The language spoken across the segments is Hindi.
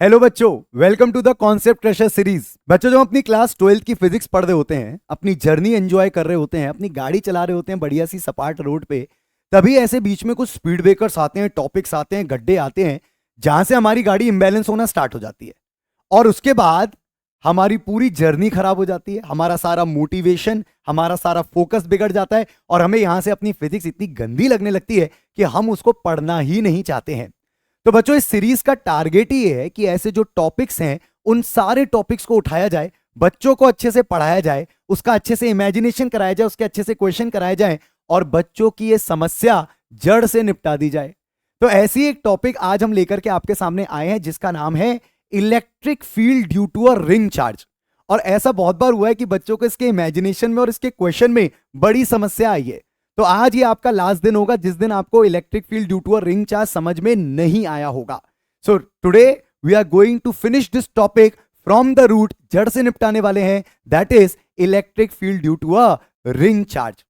हेलो बच्चों, welcome to the concept crusher series. बच्चों, जब अपनी क्लास 12th की फिजिक्स पढ़ रहे होते हैं, अपनी जर्नी एंजॉय कर रहे होते हैं, अपनी गाड़ी चला रहे होते हैं बढ़िया सी सपाट रोड पे, तभी ऐसे बीच में कुछ स्पीड ब्रेकर्स आते हैं, टॉपिक्स आते हैं, गड्ढे आते हैं, जहां से हमारी गाड़ी इंबैलेंस होना स्टार्ट हो जाती है। और उसके बाद हमारी पूरी जर्नी खराब हो जाती है, हमारा सारा मोटिवेशन, हमारा सारा फोकस बिगड़ जाता है और हमें यहां से अपनी फिजिक्स इतनी गंदी लगने लगती है कि हम उसको पढ़ना ही नहीं चाहते हैं। तो बच्चों, इस सीरीज का टारगेट ही है कि ऐसे जो टॉपिक्स हैं उन सारे टॉपिक्स को उठाया जाए, बच्चों को अच्छे से पढ़ाया जाए, उसका अच्छे से इमेजिनेशन कराया जाए, उसके अच्छे से क्वेश्चन कराए जाए और बच्चों की ये समस्या जड़ से निपटा दी जाए। तो ऐसी एक टॉपिक आज हम लेकर के आपके सामने आए हैं जिसका नाम है electric field due to a ring charge. और ऐसा बहुत बार हुआ है कि बच्चों को इसके इमेजिनेशन में और इसके क्वेश्चन में बड़ी समस्या आई है। तो आज ये आपका लास्ट दिन होगा जिस दिन आपको electric field due to a ring charge समझ में नहीं आया होगा। So today we are going to finish this topic from the root, जड़ से निपटाने वाले हैं, that is electric field due to a ring charge.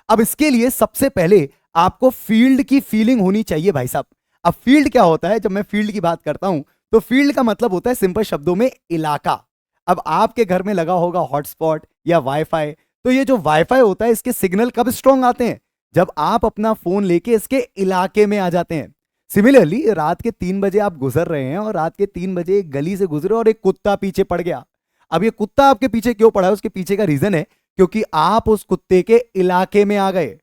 अब इसके लिए सबसे पहले आपको फील्ड की फीलिंग होनी चाहिए भाई साहब। अब फील्ड क्या होता है? जब मैं फील्ड की बात करता हूं तो फील्ड का मतलब होता है सिंपल शब्दों में इलाका। अब आपके घर में लगा होगा हॉटस्पॉट या वाईफाई, तो ये जो वाईफाई होता है इसके सिग्नल कब स्ट्रॉन्ग आते हैं? जब आप अपना फोन लेके इसके इलाके में आ जाते हैं। सिमिलरली रात के 3 बजे आप गुजर रहे हैं और रात के 3 बजे एक गली से गुजरे और एक कुत्ता पीछे पड़ गया। अब ये कुत्ता आपके पीछे क्यों पड़ा है? उसके पीछे का रीजन है क्योंकि आप उस कुत्ते के इलाके में आ गए।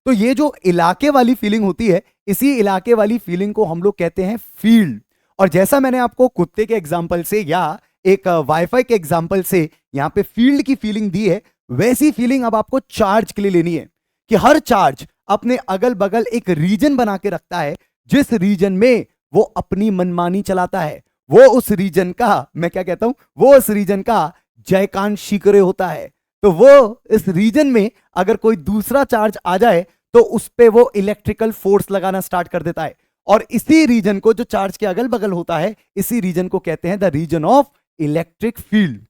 तो ये जो इलाके वाली फीलिंग होती है, इसी इलाके वाली फीलिंग को हम लोग कहते हैं फील्ड। और जैसा मैंने आपको कुत्ते के एग्जाम्पल से या एक वाईफाई के एग्जाम्पल से यहां पे फील्ड की फीलिंग दी है, वैसी फीलिंग अब आपको चार्ज के लिए लेनी है कि हर चार्ज अपने अगल बगल एक रीजन बना के रखता है, जिस रीजन में वो अपनी मनमानी चलाता है। वो उस रीजन का, मैं क्या कहता हूं, वो उस रीजन का जयकान शिकरे होता है। तो वो इस रीजन में अगर कोई दूसरा चार्ज आ जाए तो उस पे वो इलेक्ट्रिकल फोर्स लगाना स्टार्ट कर देता है। और इसी रीजन को, जो चार्ज के अगल बगल होता है, इसी रीजन को कहते हैं the region of electric field.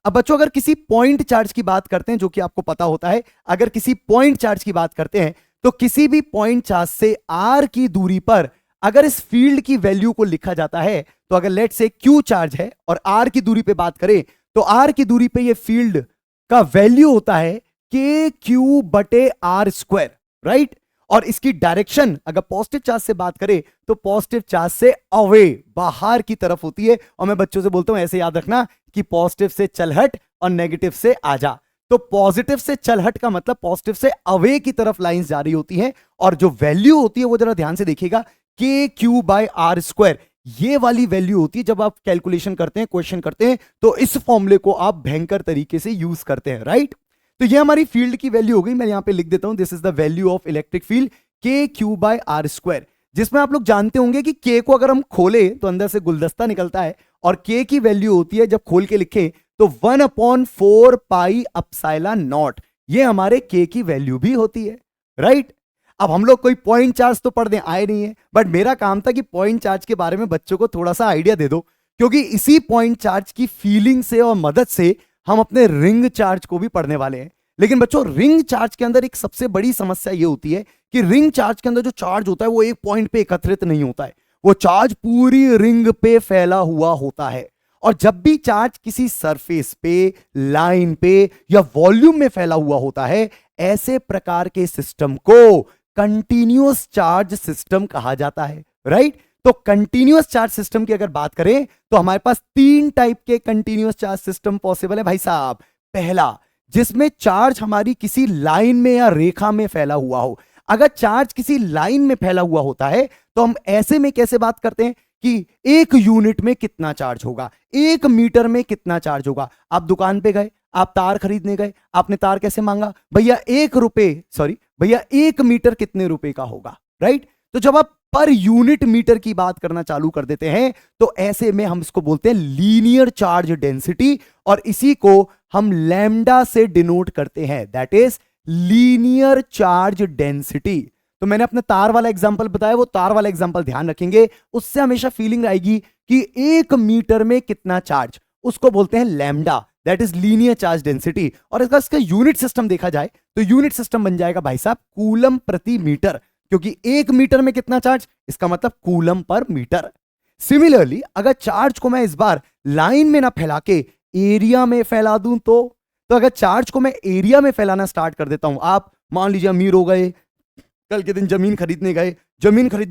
अब बच्चों, अगर किसी पॉइंट चार्ज की बात करते हैं, जो कि आपको पता होता है, अगर किसी पॉइंट चार्ज की बात करते हैं तो किसी भी पॉइंट चार्ज से आर की दूरी पर अगर इस फील्ड की वैल्यू को लिखा जाता है, तो अगर लेट से क्यू चार्ज है और आर की दूरी पे बात करें तो आर की दूरी पे ये फील्ड का वैल्यू होता है के क्यू बटे आर स्क्वायर, राइट। और इसकी डायरेक्शन अगर पॉजिटिव चार्ज से बात करें तो पॉजिटिव चार्ज से अवे, बाहर की तरफ होती है। और मैं बच्चों से बोलता हूं ऐसे याद रखना कि पॉजिटिव से चल हट और नेगेटिव से आजा। तो पॉजिटिव से चल हट का मतलब पॉजिटिव से अवे की तरफ लाइंस जा रही होती हैं। और जो वैल्यू होती है वो जरा ध्यान से देखिएगा, के क्यू बाय आर स्क्वायर, ये वाली वैल्यू होती है। जब आप कैलकुलेशन करते हैं, क्वेश्चन करते हैं, तो इस फॉर्मूले को आप भयंकर तरीके से यूज करते हैं, राइट। तो ये हमारी फील्ड की वैल्यू हो गई। मैं यहां पे लिख देता हूं, this is the value of electric field के क्यू बाय आर स्क्वायर। जिसमें आप लोग जानते होंगे कि के को अगर हम खोले तो अंदर से गुलदस्ता निकलता है और के की वैल्यू होती है, जब खोल के लिखे तो 1/4 पाई अपसाइलन नॉट, ये हमारे के की वैल्यू भी होती है, राइट। अब हम लोग कोई पॉइंट चार्ज तो पढ़ने आए नहीं है, बट मेरा काम था कि पॉइंट चार्ज के बारे में बच्चों को थोड़ा सा आइडिया दे दो, क्योंकि इसी पॉइंट चार्ज की फीलिंग से और मदद से हम अपने रिंग चार्ज को भी पढ़ने वाले हैं। लेकिन बच्चों, रिंग चार्ज के अंदर एक सबसे बड़ी समस्या यह होती है कि रिंग चार्ज के अंदर जो चार्ज होता है वो एक पॉइंट पे एकत्रित नहीं होता है, वो चार्ज पूरी रिंग पे फैला हुआ होता है। और जब भी चार्ज किसी सरफेस पे, लाइन पे या वॉल्यूम में फैला हुआ होता है, ऐसे प्रकार के सिस्टम को कंटीन्यूअस चार्ज सिस्टम कहा जाता है, राइट। तो कंटीन्यूअस चार्ज सिस्टम की अगर बात करें तो हमारे पास 3 टाइप के कंटीन्यूअस चार्ज सिस्टम पॉसिबल है भाई साहब। पहला, जिसमें चार्ज हमारी किसी लाइन में या रेखा में फैला हुआ हो। अगर चार्ज किसी लाइन में फैला हुआ होता है तो हम ऐसे में कैसे बात करते हैं कि 1 यूनिट में कितना चार्ज होगा, 1 मीटर में कितना चार्ज होगा। आप दुकान पे गए, आप तार खरीदने गए, आपने तार कैसे मांगा? भैया 1 मीटर कितने रुपए का होगा, राइट। तो जब आप पर यूनिट मीटर की बात करना चालू कर देते हैं तो ऐसे में हम इसको बोलते हैं लीनियर चार्ज डेंसिटी, और इसी को हम लैम्डा से डिनोट करते हैं, that is linear charge density. तो मैंने अपना तार वाला एग्जांपल बताया, वो तार वाला एग्जांपल ध्यान रखेंगे, उससे हमेशा फीलिंग आएगी कि 1 मीटर में कितना चार्ज, उसको बोलते हैं lambda, that is linear charge density. और इसका यूनिट सिस्टम देखा जाए तो यूनिट सिस्टम बन जाएगा भाई साहब कूलम प्रति मीटर, क्योंकि 1 मीटर में कितना चार्ज, इसका मतलब कूलम पर मीटर। सिमिलरली अगर चार्ज को मैं इस बार लाइन में ना फैला के एरिया में फैला दूं तो अगर चार्ज को मैं एरिया में फैलाना स्टार्ट कर देता हूं, आप मान लीजिए अमीर हो गए, कल के दिन जमीन खरीदने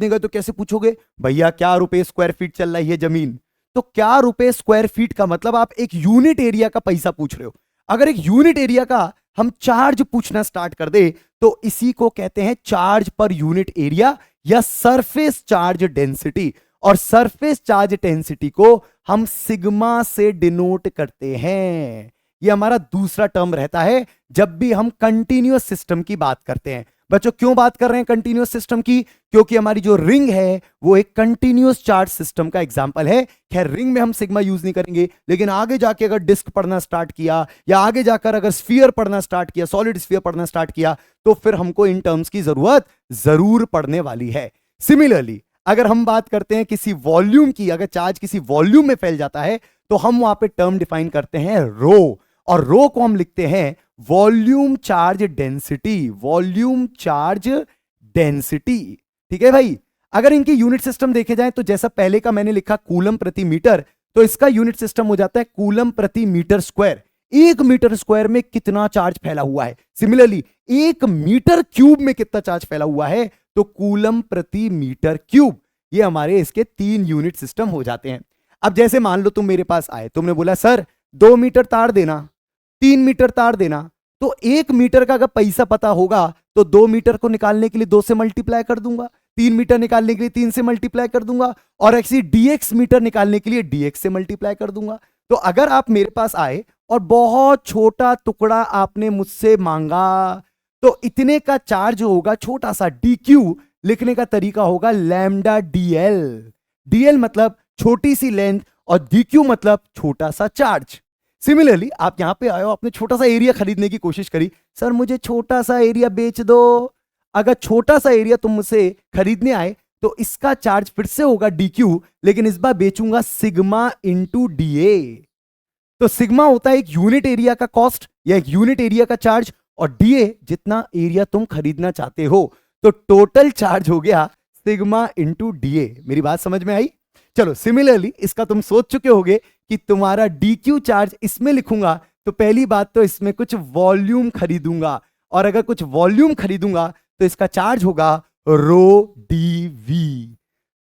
गए तो कैसे पूछोगे, भैया क्या रुपए स्क्वायर फीट चल रही है जमीन? तो क्या रुपए स्क्वायर फीट का मतलब आप एक यूनिट एरिया का पैसा पूछ रहे हो। अगर एक यूनिट एरिया का हम चार्ज पूछना स्टार्ट कर दे तो इसी को कहते हैं चार्ज पर यूनिट एरिया या सरफेस चार्ज डेंसिटी। और सरफेस चार्ज डेंसिटी को हम सिग्मा से डिनोट करते हैं। ये हमारा दूसरा टर्म रहता है जब भी हम कंटीन्यूअस सिस्टम की बात करते हैं। बच्चों क्यों बात कर रहे हैं कंटीन्यूअस सिस्टम की? क्योंकि हमारी जो रिंग है वो एक कंटीन्यूअस चार्ज सिस्टम का एग्जांपल है। खैर रिंग में हम सिग्मा यूज नहीं करेंगे, लेकिन आगे जाके अगर डिस्क पढ़ना स्टार्ट किया या आगे जाकर अगर स्फीयर पढ़ना स्टार्ट किया, सॉलिड स्फीयर पढ़ना स्टार्ट किया, तो फिर हमको इन टर्म्स की जरूरत जरूर पड़ने वाली है। सिमिलरली अगर हम बात करते हैं किसी वॉल्यूम की, अगर चार्ज किसी वॉल्यूम में फैल जाता है तो हम वहां पे टर्म डिफाइन करते हैं रो, और रो को हम लिखते हैं volume charge density, volume charge density. ठीक है भाई। अगर इनकी यूनिट सिस्टम देखे जाए तो जैसा पहले का मैंने लिखा कूलम प्रति मीटर, तो इसका यूनिट सिस्टम हो जाता है कूलम प्रति मीटर स्क्वायर। 1 मीटर स्क्वायर में कितना चार्ज फैला हुआ है। सिमिलरली 1 मीटर क्यूब में कितना चार्ज फैला हुआ है, तो कूलम प्रति मीटर क्यूब। ये हमारे इसके 3 यूनिट सिस्टम हो जाते हैं। अब जैसे मान लो तुम मेरे पास आए, तुमने बोला सर 2 मीटर तार देना, 3 मीटर तार देना, तो 1 मीटर का अगर पैसा पता होगा तो 2 मीटर को निकालने के लिए 2 से मल्टीप्लाई कर दूंगा, 3 मीटर निकालने के लिए 3 से मल्टीप्लाई कर दूंगा, और ऐसी dx मीटर निकालने के लिए dx से मल्टीप्लाई कर दूंगा। तो अगर आप मेरे पास आए और बहुत छोटा टुकड़ा आपने मुझसे मांगा, तो इतने का चार्ज होगा छोटा सा dq, लिखने का तरीका होगा लैम्डा dl। dl मतलब छोटी सी लेंथ और dq मतलब छोटा सा चार्ज। सिमिलरली आप यहां पे आए हो, आपने छोटा सा एरिया खरीदने की कोशिश करी, सर मुझे छोटा सा एरिया बेच दो। अगर छोटा सा एरिया तुम मुझसे खरीदने आए तो इसका चार्ज फिर से होगा dq, लेकिन इस बार बेचूंगा सिग्मा इंटू da। तो सिग्मा होता है एक यूनिट एरिया का कॉस्ट या एक यूनिट एरिया का चार्ज, और da जितना एरिया तुम खरीदना चाहते हो। तो टोटल चार्ज हो गया सिग्मा इंटू da। मेरी बात समझ में आई? चलो सिमिलरली इसका तुम सोच चुके होगे कि तुम्हारा dq चार्ज इसमें लिखूंगा तो पहली बात तो इसमें कुछ वॉल्यूम खरीदूंगा, और अगर कुछ वॉल्यूम खरीदूंगा तो इसका चार्ज होगा रो dv।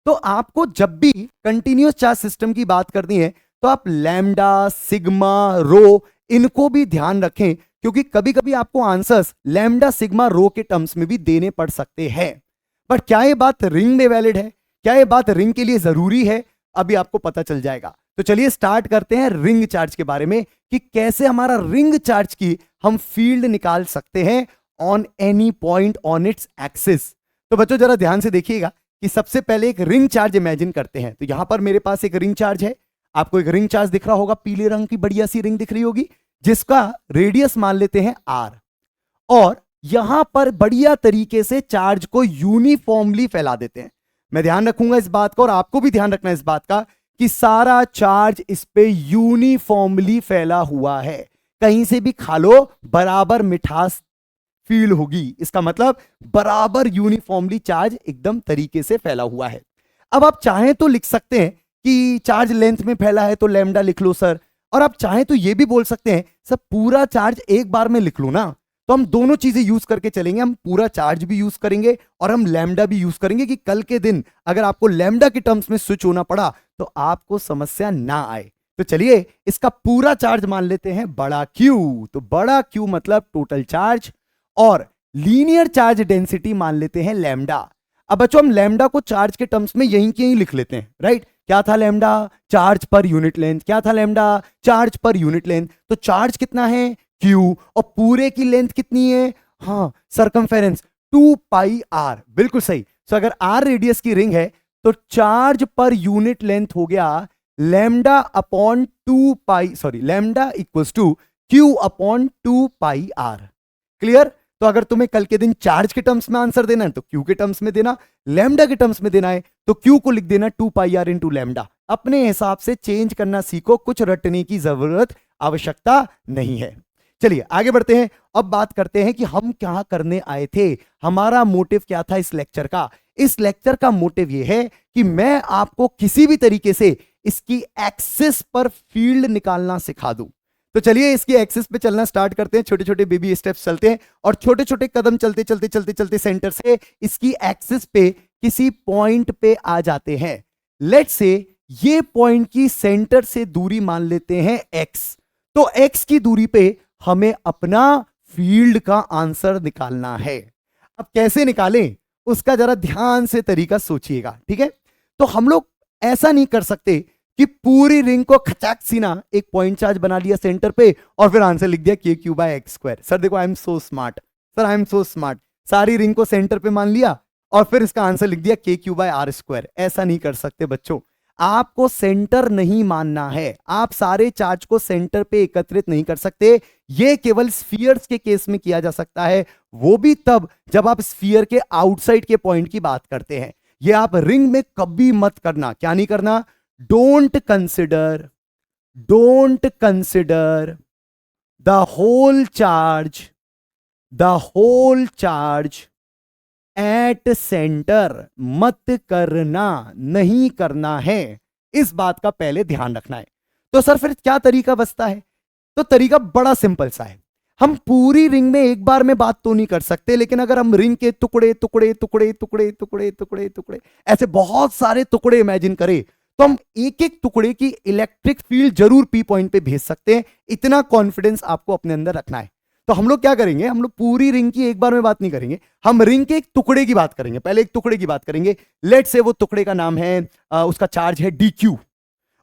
तो आपको जब भी कंटीन्यूअस चार्ज सिस्टम की बात करनी है तो आप लैम्डा, सिग्मा, रो इनको भी ध्यान रखें, क्योंकि कभी कभी आपको आंसर्स लैम्डा, सिग्मा, रो के टर्म्स में भी देने पड़ सकते हैं। बट क्या ये बात रिंग में वैलिड है? क्या ये बात रिंग के लिए जरूरी है? अभी आपको पता चल जाएगा। तो चलिए स्टार्ट करते हैं रिंग चार्ज के बारे में कि कैसे हमारा रिंग चार्ज की हम फील्ड निकाल सकते हैं on any point on its axis. तो बच्चों जरा ध्यान से देखिएगा कि सबसे पहले एक रिंग चार्ज इमेजिन करते हैं। तो यहां पर मेरे पास एक रिंग चार्ज है, आपको एक रिंग चार्ज दिख रहा होगा, पीले रंग की बढ़िया सी रिंग दिख रही होगी, जिसका रेडियस मान लेते हैं r, और यहां पर बढ़िया तरीके से चार्ज को यूनिफॉर्मली फैला देते हैं। मैं ध्यान रखूंगा इस बात का, और आपको भी ध्यान रखना है इस बात का कि सारा चार्ज इस पे यूनिफॉर्मली फैला हुआ है। कहीं से भी खा लो बराबर मिठास फील होगी। इसका मतलब बराबर यूनिफॉर्मली चार्ज एकदम तरीके से फैला हुआ है। अब आप चाहें तो लिख सकते हैं कि चार्ज लेंथ में फैला है तो लैम्डा लिख लो सर, और आप चाहें तो ये भी बोल सकते हैं सर पूरा चार्ज एक बार में लिख लो ना। तो हम दोनों चीजें यूज करके चलेंगे, हम पूरा चार्ज भी यूज करेंगे और हम लैम्डा भी यूज करेंगे कि कल के दिन अगर आपको लैम्डा के टर्म्स में स्विच होना पड़ा तो आपको समस्या ना आए। तो चलिए इसका पूरा चार्ज मान लेते हैं बड़ा Q। तो बड़ा Q मतलब टोटल चार्ज, और लीनियर चार्ज डेंसिटी मान लेते हैं लैम्डा। अब बच्चों हम लैम्डा को चार्ज के टर्म्स में यहीं के यहीं लिख लेते हैं, राइट? क्या था lambda? Charge per unit length. क्या था lambda? Charge per unit length. तो चार्ज कितना है? Q, और पूरे की लेंथ कितनी है? हाँ, सरकमफेरेंस 2 पाई r। बिल्कुल सही। तो अगर r रेडियस की रिंग है तो चार्ज पर यूनिट लेंथ हो गया lambda upon 2 pi, sorry lambda equals to Q upon 2 pi r। Clear? तो अगर तुम्हें कल के दिन चार्ज के टर्म्स में आंसर देना है तो Q के टर्म्स में देना, लैम्डा के टर्म्स में देना है तो Q को लिख देना 2 पाई r इंटू लैम्डा। अपने हिसाब से चेंज करना सीखो, कुछ रटने की जरूरत आवश्यकता नहीं है। चलिए आगे बढ़ते हैं। अब बात करते हैं कि हम क्या करने आए थे, हमारा मोटिव क्या था इस लेक्चर का। इस लेक्चर का मोटिव यह है कि मैं आपको किसी भी तरीके से इसकी एक्सिस पर फील्ड निकालना सिखा दूं। तो चलिए इसकी एक्सिस पे चलना स्टार्ट करते हैं, छोटे छोटे बेबी स्टेप्स चलते हैं और छोटे छोटे कदम चलते चलते चलते चलते सेंटर से इसकी एक्सिस पे किसी पॉइंट पे आ जाते हैं। लेट्स से ये पॉइंट की सेंटर से दूरी मान लेते हैं x। तो x की दूरी पे हमें अपना फील्ड का आंसर निकालना है। अब कैसे निकालें उसका जरा ध्यान से तरीका सोचिएगा, ठीक है। तो हम लोग ऐसा नहीं कर सकते कि पूरी रिंग को खचाक सीना एक पॉइंट चार्ज बना लिया सेंटर पे और फिर आंसर लिख दिया k Q by X square. Sir देखो I am so smart, sir I am so smart, सारी रिंग को सेंटर पे मान लिया और फिर इसका आंसर लिख दिया k Q by R square. ऐसा नहीं कर सकते बच्चों, आपको सेंटर नहीं मानना है, आप सारे चार्ज को सेंटर पे एकत्रित नहीं कर सकते। यह केवल स्फीयर्स के केस में किया जा सकता है, वो भी तब जब आप स्फीयर के आउटसाइड के पॉइंट की बात करते हैं। यह आप रिंग में कभी मत करना। क्या नहीं करना? Don't consider the whole charge at centre. मत करना, नहीं करना है, इस बात का पहले ध्यान रखना है। तो सर फिर क्या तरीका बचता है? तो तरीका बड़ा सिंपल सा है। हम पूरी रिंग में एक बार में बात तो नहीं कर सकते, लेकिन अगर हम रिंग के टुकड़े टुकड़े टुकड़े टुकड़े टुकड़े टुकड़े टुकड़े ऐसे बहुत सारे टुकड़े इमेजिन करें तो हम एक एक टुकड़े की इलेक्ट्रिक फील्ड जरूर पी पॉइंट पे भेज सकते हैं। इतना कॉन्फिडेंस आपको अपने अंदर रखना है। तो हम लोग क्या करेंगे, हम लोग पूरी रिंग की एक बार में बात नहीं करेंगे, हम रिंग के एक टुकड़े की बात करेंगे। पहले एक टुकड़े की बात करेंगे। लेट से वो टुकड़े का नाम है उसका चार्ज है DQ।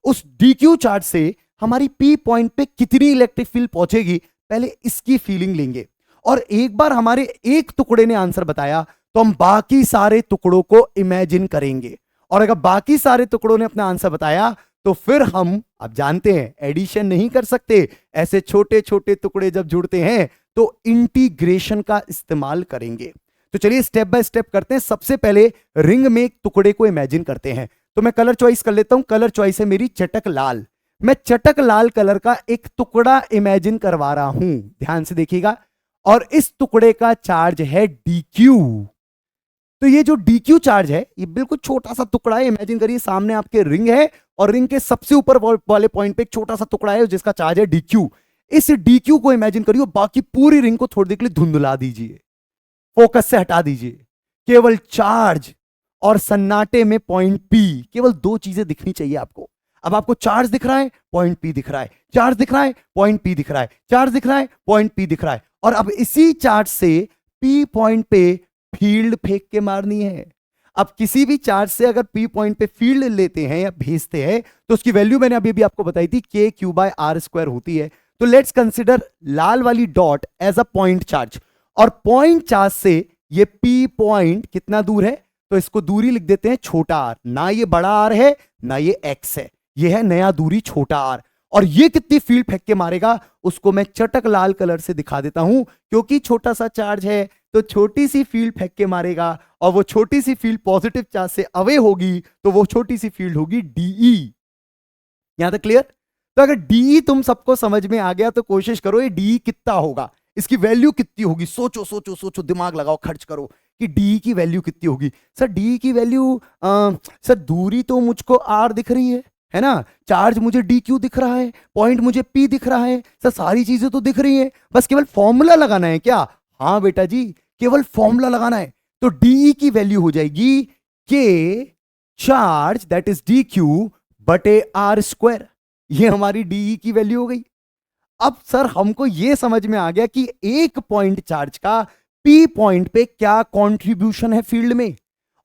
उस DQ चार्ज से हमारी P पॉइंट पे कितनी इलेक्ट्रिक फील्ड पहुंचेगी, पहले इसकी फीलिंग लेंगे। और एक बार हमारे एक टुकड़े ने आंसर बताया तो हम बाकी सारे टुकड़ों को इमेजिन करेंगे। और अगर बाकी सारे टुकड़ों ने अपना आंसर बताया तो फिर हम, अब जानते हैं एडिशन नहीं कर सकते, ऐसे छोटे छोटे टुकड़े जब जुड़ते हैं तो इंटीग्रेशन का इस्तेमाल करेंगे। तो चलिए स्टेप बाय स्टेप करते हैं। सबसे पहले रिंग में एक टुकड़े को इमेजिन करते हैं। तो मैं कलर चॉइस कर लेता हूं। कलर चॉइस है मेरी चटक लाल। मैं चटक लाल कलर का एक टुकड़ा इमेजिन करवा रहा हूं, ध्यान से देखिएगा। और इस टुकड़े का चार्ज है DQ। तो ये जो DQ चार्ज है ये बिल्कुल छोटा सा टुकड़ा है। इमेजिन करिए सामने आपके रिंग है और रिंग के सबसे ऊपर वाले पॉइंट पे एक छोटा सा टुकड़ा है जिसका चार्ज है DQ। इस DQ को इमेजिन करिए, बाकी पूरी रिंग को थोड़ी देर के लिए धुंधला दीजिए, फोकस से हटा दीजिए। केवल चार्ज और सन्नाटे में पॉइंट P, केवल दो चीजें दिखनी चाहिए आपको। अब आपको चार्ज दिख रहा है, पॉइंट P दिख रहा है, चार्ज दिख रहा है, पॉइंट P दिख रहा है, चार्ज दिख रहा है, पॉइंट P दिख रहा है। और अब इसी चार्ज से P पॉइंट पे फील्ड फेंक के मारनी है। अब किसी भी चार्ज से अगर P पॉइंट पे फील्ड लेते हैं या भेजते हैं तो उसकी वैल्यू मैंने अभी भी आपको बताई थी, k Q by R square होती है। तो लेट्स कंसिडर लाल वाली dot as a point charge, और पॉइंट चार्ज से ये P पॉइंट कितना दूर है, तो इसको दूरी लिख देते हैं छोटा r। ना ये बड़ा r है ना ये x है, ये है नया दूरी छोटा r। और ये कितनी फील्ड फेंक के मारेगा उसको मैं चटक लाल कलर से दिखा देता हूं। क्योंकि छोटा सा चार्ज है तो छोटी सी फील्ड फेंक के मारेगा, और वो छोटी सी फील्ड पॉजिटिव चार्ज से अवे होगी तो वो छोटी सी फील्ड होगी DE। यहां तक क्लियर? तो अगर DE तुम सबको समझ में आ गया तो कोशिश करो ये DE कितना होगा, इसकी वैल्यू कितनी होगी। सोचो सोचो सोचो, दिमाग लगाओ, खर्च करो कि DE की वैल्यू कितनी होगी। सर DE की वैल्यू, सर दूरी तो मुझको R दिख रही है ना, चार्ज मुझे DQ दिख रहा है, पॉइंट मुझे P दिख रहा है, सर सारी चीजें तो दिख रही हैं, बस केवल फॉर्मूला लगाना है क्या? हाँ बेटा जी, केवल फॉर्मूला लगाना है। तो DE की वैल्यू हो जाएगी K charge that is DQ बटे R स्क्वायर। ये हमारी DE की वैल्यू हो गई। अब सर हमको यह समझ में आ गया कि एक पॉइंट चार्ज का P पॉइंट पे क्या कंट्रीब्यूशन है फील्ड में,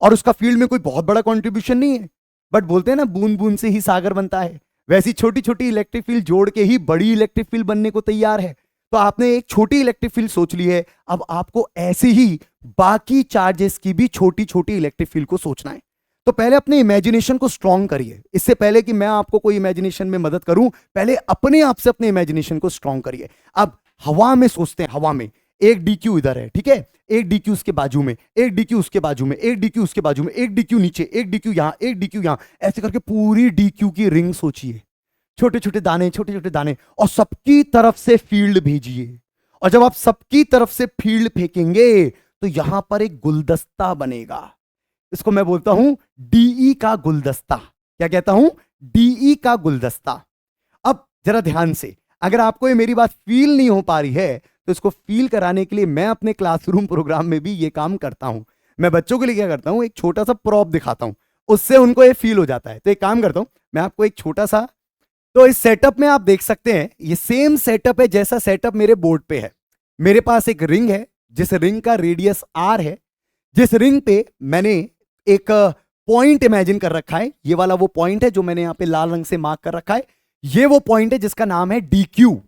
और उसका फील्ड में कोई बहुत बड़ा कंट्रीब्यूशन नहीं है, बट बोलते हैं ना बूंद बूंद से ही सागर बनता है, वैसी छोटी छोटी इलेक्ट्रिक फील्ड जोड़ के ही बड़ी इलेक्ट्रिक फील्ड बनने को तैयार है। तो आपने एक छोटी इलेक्ट्रिक फील्ड सोच ली है, अब आपको ऐसे ही बाकी चार्जेस की भी छोटी छोटी इलेक्ट्रिक फील्ड को सोचना है। तो पहले अपने इमेजिनेशन को स्ट्रांग करिए। इससे पहले कि मैं आपको कोई इमेजिनेशन में मदद करूं, पहले अपने आप से अपने इमेजिनेशन को स्ट्रांग करिए। अब हवा में सोचते हैं, हवा में एक DQ इधर है, ठीक है, एक DQ उसके बाजू में, एक DQ उसके बाजू में, एक DQ उसके बाजू में, एक DQ नीचे, एक DQ यहां, एक DQ यहां, ऐसे करके पूरी DQ की रिंग सोचिए। छोटे छोटे दाने, छोटे छोटे दाने, और सबकी तरफ से फील्ड भेजिए। और जब आप सबकी तरफ से फील्ड फेंकेंगे तो यहां पर एक गुलदस्ता बनेगा। इसको मैं बोलता हूं डीई का गुलदस्ता। क्या कहता हूं? डीई का गुलदस्ता। अब जरा ध्यान से, अगर आपको ये मेरी बात फील नहीं हो पा रही है तो इसको फील कराने के लिए मैं अपने क्लासरूम प्रोग्राम में भी ये काम करता हूं। मैं बच्चों के लिए क्या करता हूं, एक छोटा सा प्रॉप दिखाता हूं, उससे उनको ये फील हो जाता है। तो एक काम करता हूं, मैं आपको एक छोटा सा, तो इस सेटअप में आप देख सकते हैं ये सेम सेटअप है जैसा सेटअप मेरे बोर्ड पे है। मेरे पास एक रिंग है जिस रिंग का रेडियस आर है, जिस रिंग पे मैंने एक पॉइंट इमेजिन कर रखा है। ये वाला वो पॉइंट है जो मैंने यहां पे लाल रंग से मार्क कर रखा है। ये वो पॉइंट है जिसका नाम है डी क्यू।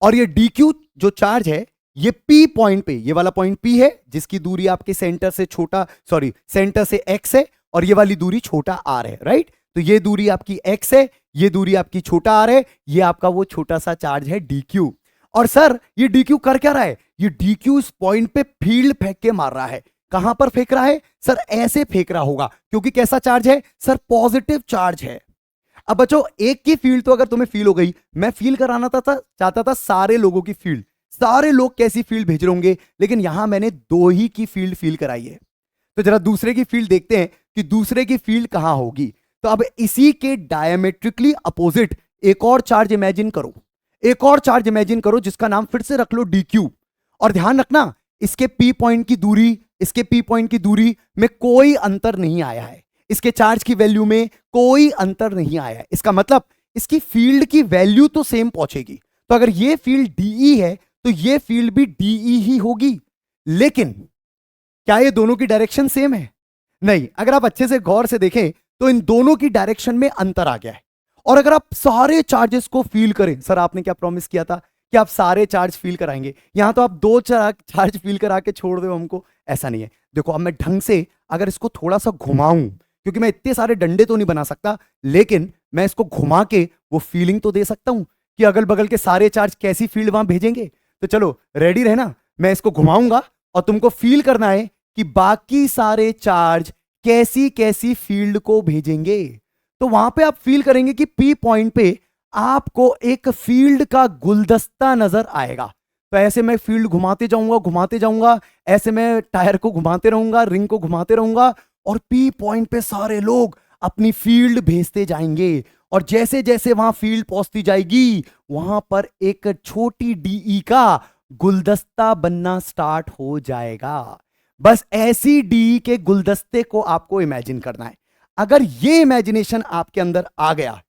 और ये डी क्यू जो चार्ज है ये पी पॉइंट पे, ये वाला पॉइंट पी है जिसकी दूरी आपके सेंटर से छोटा, सॉरी सेंटर से एक्स है, और ये वाली दूरी छोटा आर है, राइट। तो ये दूरी आपकी एक्स है, ये दूरी आपकी छोटा आर है, ये आपका वो छोटा सा चार्ज है डी क्यू। और सर ये डी क्यू कर क्या रहा है? ये डी क्यू इस पॉइंट पे फील्ड फेंक के मार रहा है। कहां पर फेंक रहा है? सर ऐसे फेंक रहा होगा, क्योंकि कैसा चार्ज है? सर पॉजिटिव चार्ज है। अब बच्चों एक की फील्ड तो अगर तुम्हें फील हो गई, मैं फील कराना चाहता था सारे लोगों की फील्ड। सारे लोग कैसी फील्ड भेज रहे होंगे, लेकिन यहां मैंने दो ही की फील्ड फील कराई है। तो जरा दूसरे की फील्ड देखते हैं कि दूसरे की फील्ड कहां होगी। तो अब इसी के डायमेट्रिकली अपोजिट एक और चार्ज इमेजिन करो, एक और चार्ज इमेजिन करो जिसका नाम फिर से रख लो डी क्यू। और ध्यान रखना इसके पी पॉइंट की दूरी, इसके पी पॉइंट की दूरी में कोई अंतर नहीं आया है, इसके चार्ज की वैल्यू में कोई अंतर नहीं आया है। इसका मतलब इसकी फील्ड की वैल्यू तो सेम पहुंचेगी। तो अगर ये फील्ड डीई है तो ये फील्ड भी डीई ही होगी। लेकिन क्या ये दोनों की डायरेक्शन सेम है? नहीं। अगर आप अच्छे से गौर से देखें तो इन दोनों की डायरेक्शन में अंतर आ गया है। और अगर आप सारे चार्जेस को फील करें, सर आपने क्या प्रॉमिस किया था कि आप सारे चार्ज फील कराएंगे, यहां तो आप दो चार्ज फील करा के छोड़ दो हमको। ऐसा नहीं है। देखो अब मैं ढंग से अगर इसको थोड़ा सा घुमाऊं, क्योंकि मैं इतने सारे डंडे तो नहीं बना सकता, लेकिन मैं इसको घुमा के वो फीलिंग तो दे सकता हूं कि अगल बगल के सारे चार्ज कैसी फील्ड वहां भेजेंगे। तो चलो रेडी रहना, मैं इसको घुमाऊंगा और तुमको फील करना है कि बाकी सारे चार्ज कैसी कैसी फील्ड को भेजेंगे। तो वहां पे आप फील करेंगे कि पी पॉइंट पे आपको एक फील्ड का गुलदस्ता नजर आएगा। तो ऐसे मैं फील्ड घुमाते जाऊंगा, ऐसे मैं टायर को घुमाते रहूंगा, रिंग को घुमाते रहूंगा, और पी पॉइंट पे सारे लोग अपनी फील्ड भेजते जाएंगे। और जैसे जैसे वहां फील्ड पहुंचती जाएगी वहां पर एक छोटी डीई का गुलदस्ता बनना स्टार्ट हो जाएगा। बस ऐसी डीई के गुलदस्ते को आपको इमेजिन करना है। अगर ये इमेजिनेशन आपके अंदर आ गया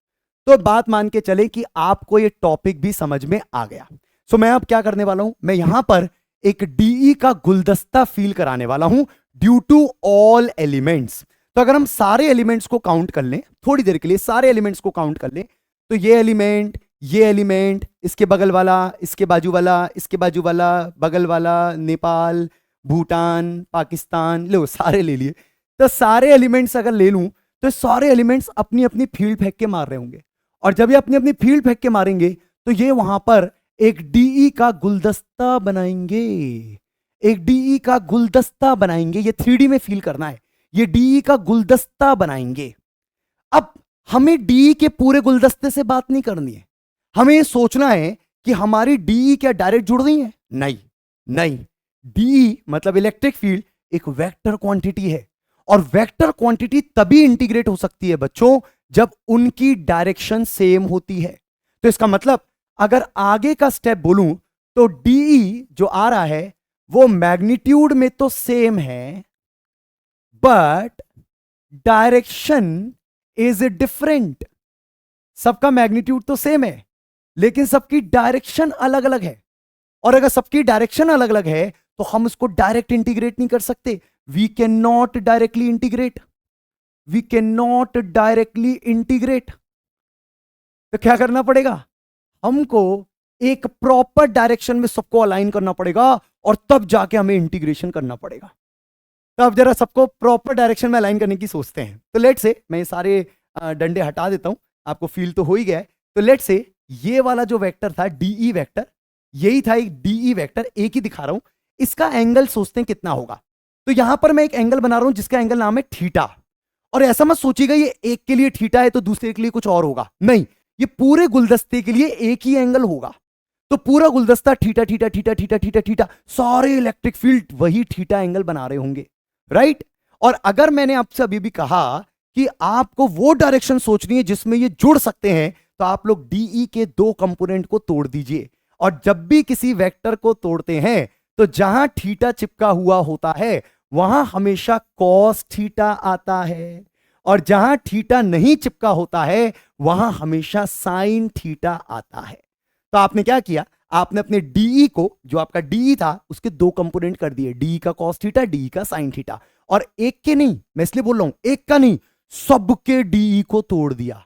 तो बात मान के चले कि आपको ये टॉपिक भी समझ में आ गया। सो मैं अब क्या करने वाला हूं, मैं यहां पर एक डीई का गुलदस्ता फील कराने वाला हूं ड्यू टू ऑल एलिमेंट्स। तो अगर हम सारे एलिमेंट्स को काउंट कर लें, थोड़ी देर के लिए सारे एलिमेंट्स को काउंट कर लें, तो ये एलिमेंट, इसके बगल वाला, इसके बाजू वाला, इसके बाजू वाला, बगल वाला, नेपाल, भूटान, पाकिस्तान, लो सारे ले लिए। तो सारे एलिमेंट्स अगर ले लूं तो सारे एलिमेंट्स अपनी अपनी फील्ड फेंक के मार रहे होंगे। और जब ये अपनी अपनी फील्ड फेंक के मारेंगे तो ये वहां पर एक डीई का गुलदस्ता बनाएंगे, एक डीई का गुलदस्ता बनाएंगे। ये 3D में फील करना है, ये डीई का गुलदस्ता बनाएंगे। अब हमें डीई के पूरे गुलदस्ते से बात नहीं करनी है, हमें ये सोचना है कि हमारी डीई क्या डायरेक्ट जुड़ रही है? नहीं नहीं। डीई मतलब इलेक्ट्रिक फील्ड एक वेक्टर क्वांटिटी है, और वेक्टर क्वांटिटी तभी इंटीग्रेट हो सकती है बच्चों जब उनकी डायरेक्शन सेम होती है। तो इसका मतलब अगर आगे का स्टेप बोलूं तो डीई जो आ रहा है वो मैग्नीट्यूड में तो सेम है, बट डायरेक्शन इज डिफरेंट। सबका मैग्नीट्यूड तो सेम है लेकिन सबकी डायरेक्शन अलग अलग है। और अगर सबकी डायरेक्शन अलग अलग है तो हम उसको डायरेक्ट इंटीग्रेट नहीं कर सकते। We can not directly integrate, we can not directly integrate. तो क्या करना पड़ेगा? हमको एक प्रॉपर डायरेक्शन में सबको अलाइन करना पड़ेगा और तब जाके हमें इंटीग्रेशन करना पड़ेगा। तो अब जरा सबको प्रॉपर डायरेक्शन में अलाइन करने की सोचते हैं। तो लेट से मैं ये सारे डंडे हटा देता हूं, आपको फील तो हो ही गया है। तो लेट से ये वाला जो वेक्टर था डीई वेक्टर, यही था एक डीई वेक्टर, एक ही दिखा रहा हूं। इसका एंगल सोचते हैं कितना होगा। तो यहां पर मैं एक एंगल बना रहा हूं जिसका एंगल नाम है थीटा। और ऐसा मत सोचिएगा ये एक के लिए थीटा है तो दूसरे के लिए कुछ और होगा, नहीं। ये पूरे गुलदस्ते के लिए एक ही एंगल होगा। तो पूरा गुलदस्ता theta theta theta theta theta theta, सारे इलेक्ट्रिक फील्ड वही थीटा एंगल बना रहे होंगे, राइट। और अगर मैंने आपसे अभी भी कहा कि आपको वो डायरेक्शन सोचनी है जिसमें ये जुड़ सकते हैं, तो आप लोग डीई के दो कंपोनेंट को तोड़ दीजिए। और जब भी किसी वेक्टर को तोड़ते हैं तो जहां थीटा चिपका हुआ होता है वहां हमेशा कॉस थीटा आता है, और जहां थीटा नहीं चिपका होता है वहां हमेशा साइन थीटा आता है। तो आपने क्या किया, आपने अपने डीई को, जो आपका डीई था, उसके दो कंपोनेंट कर दिए, डीई का कॉस थीटा, डीई का साइन थीटा। और एक के नहीं, मैं इसलिए बोल रहा हूं एक का नहीं, सबके डीई को तोड़ दिया।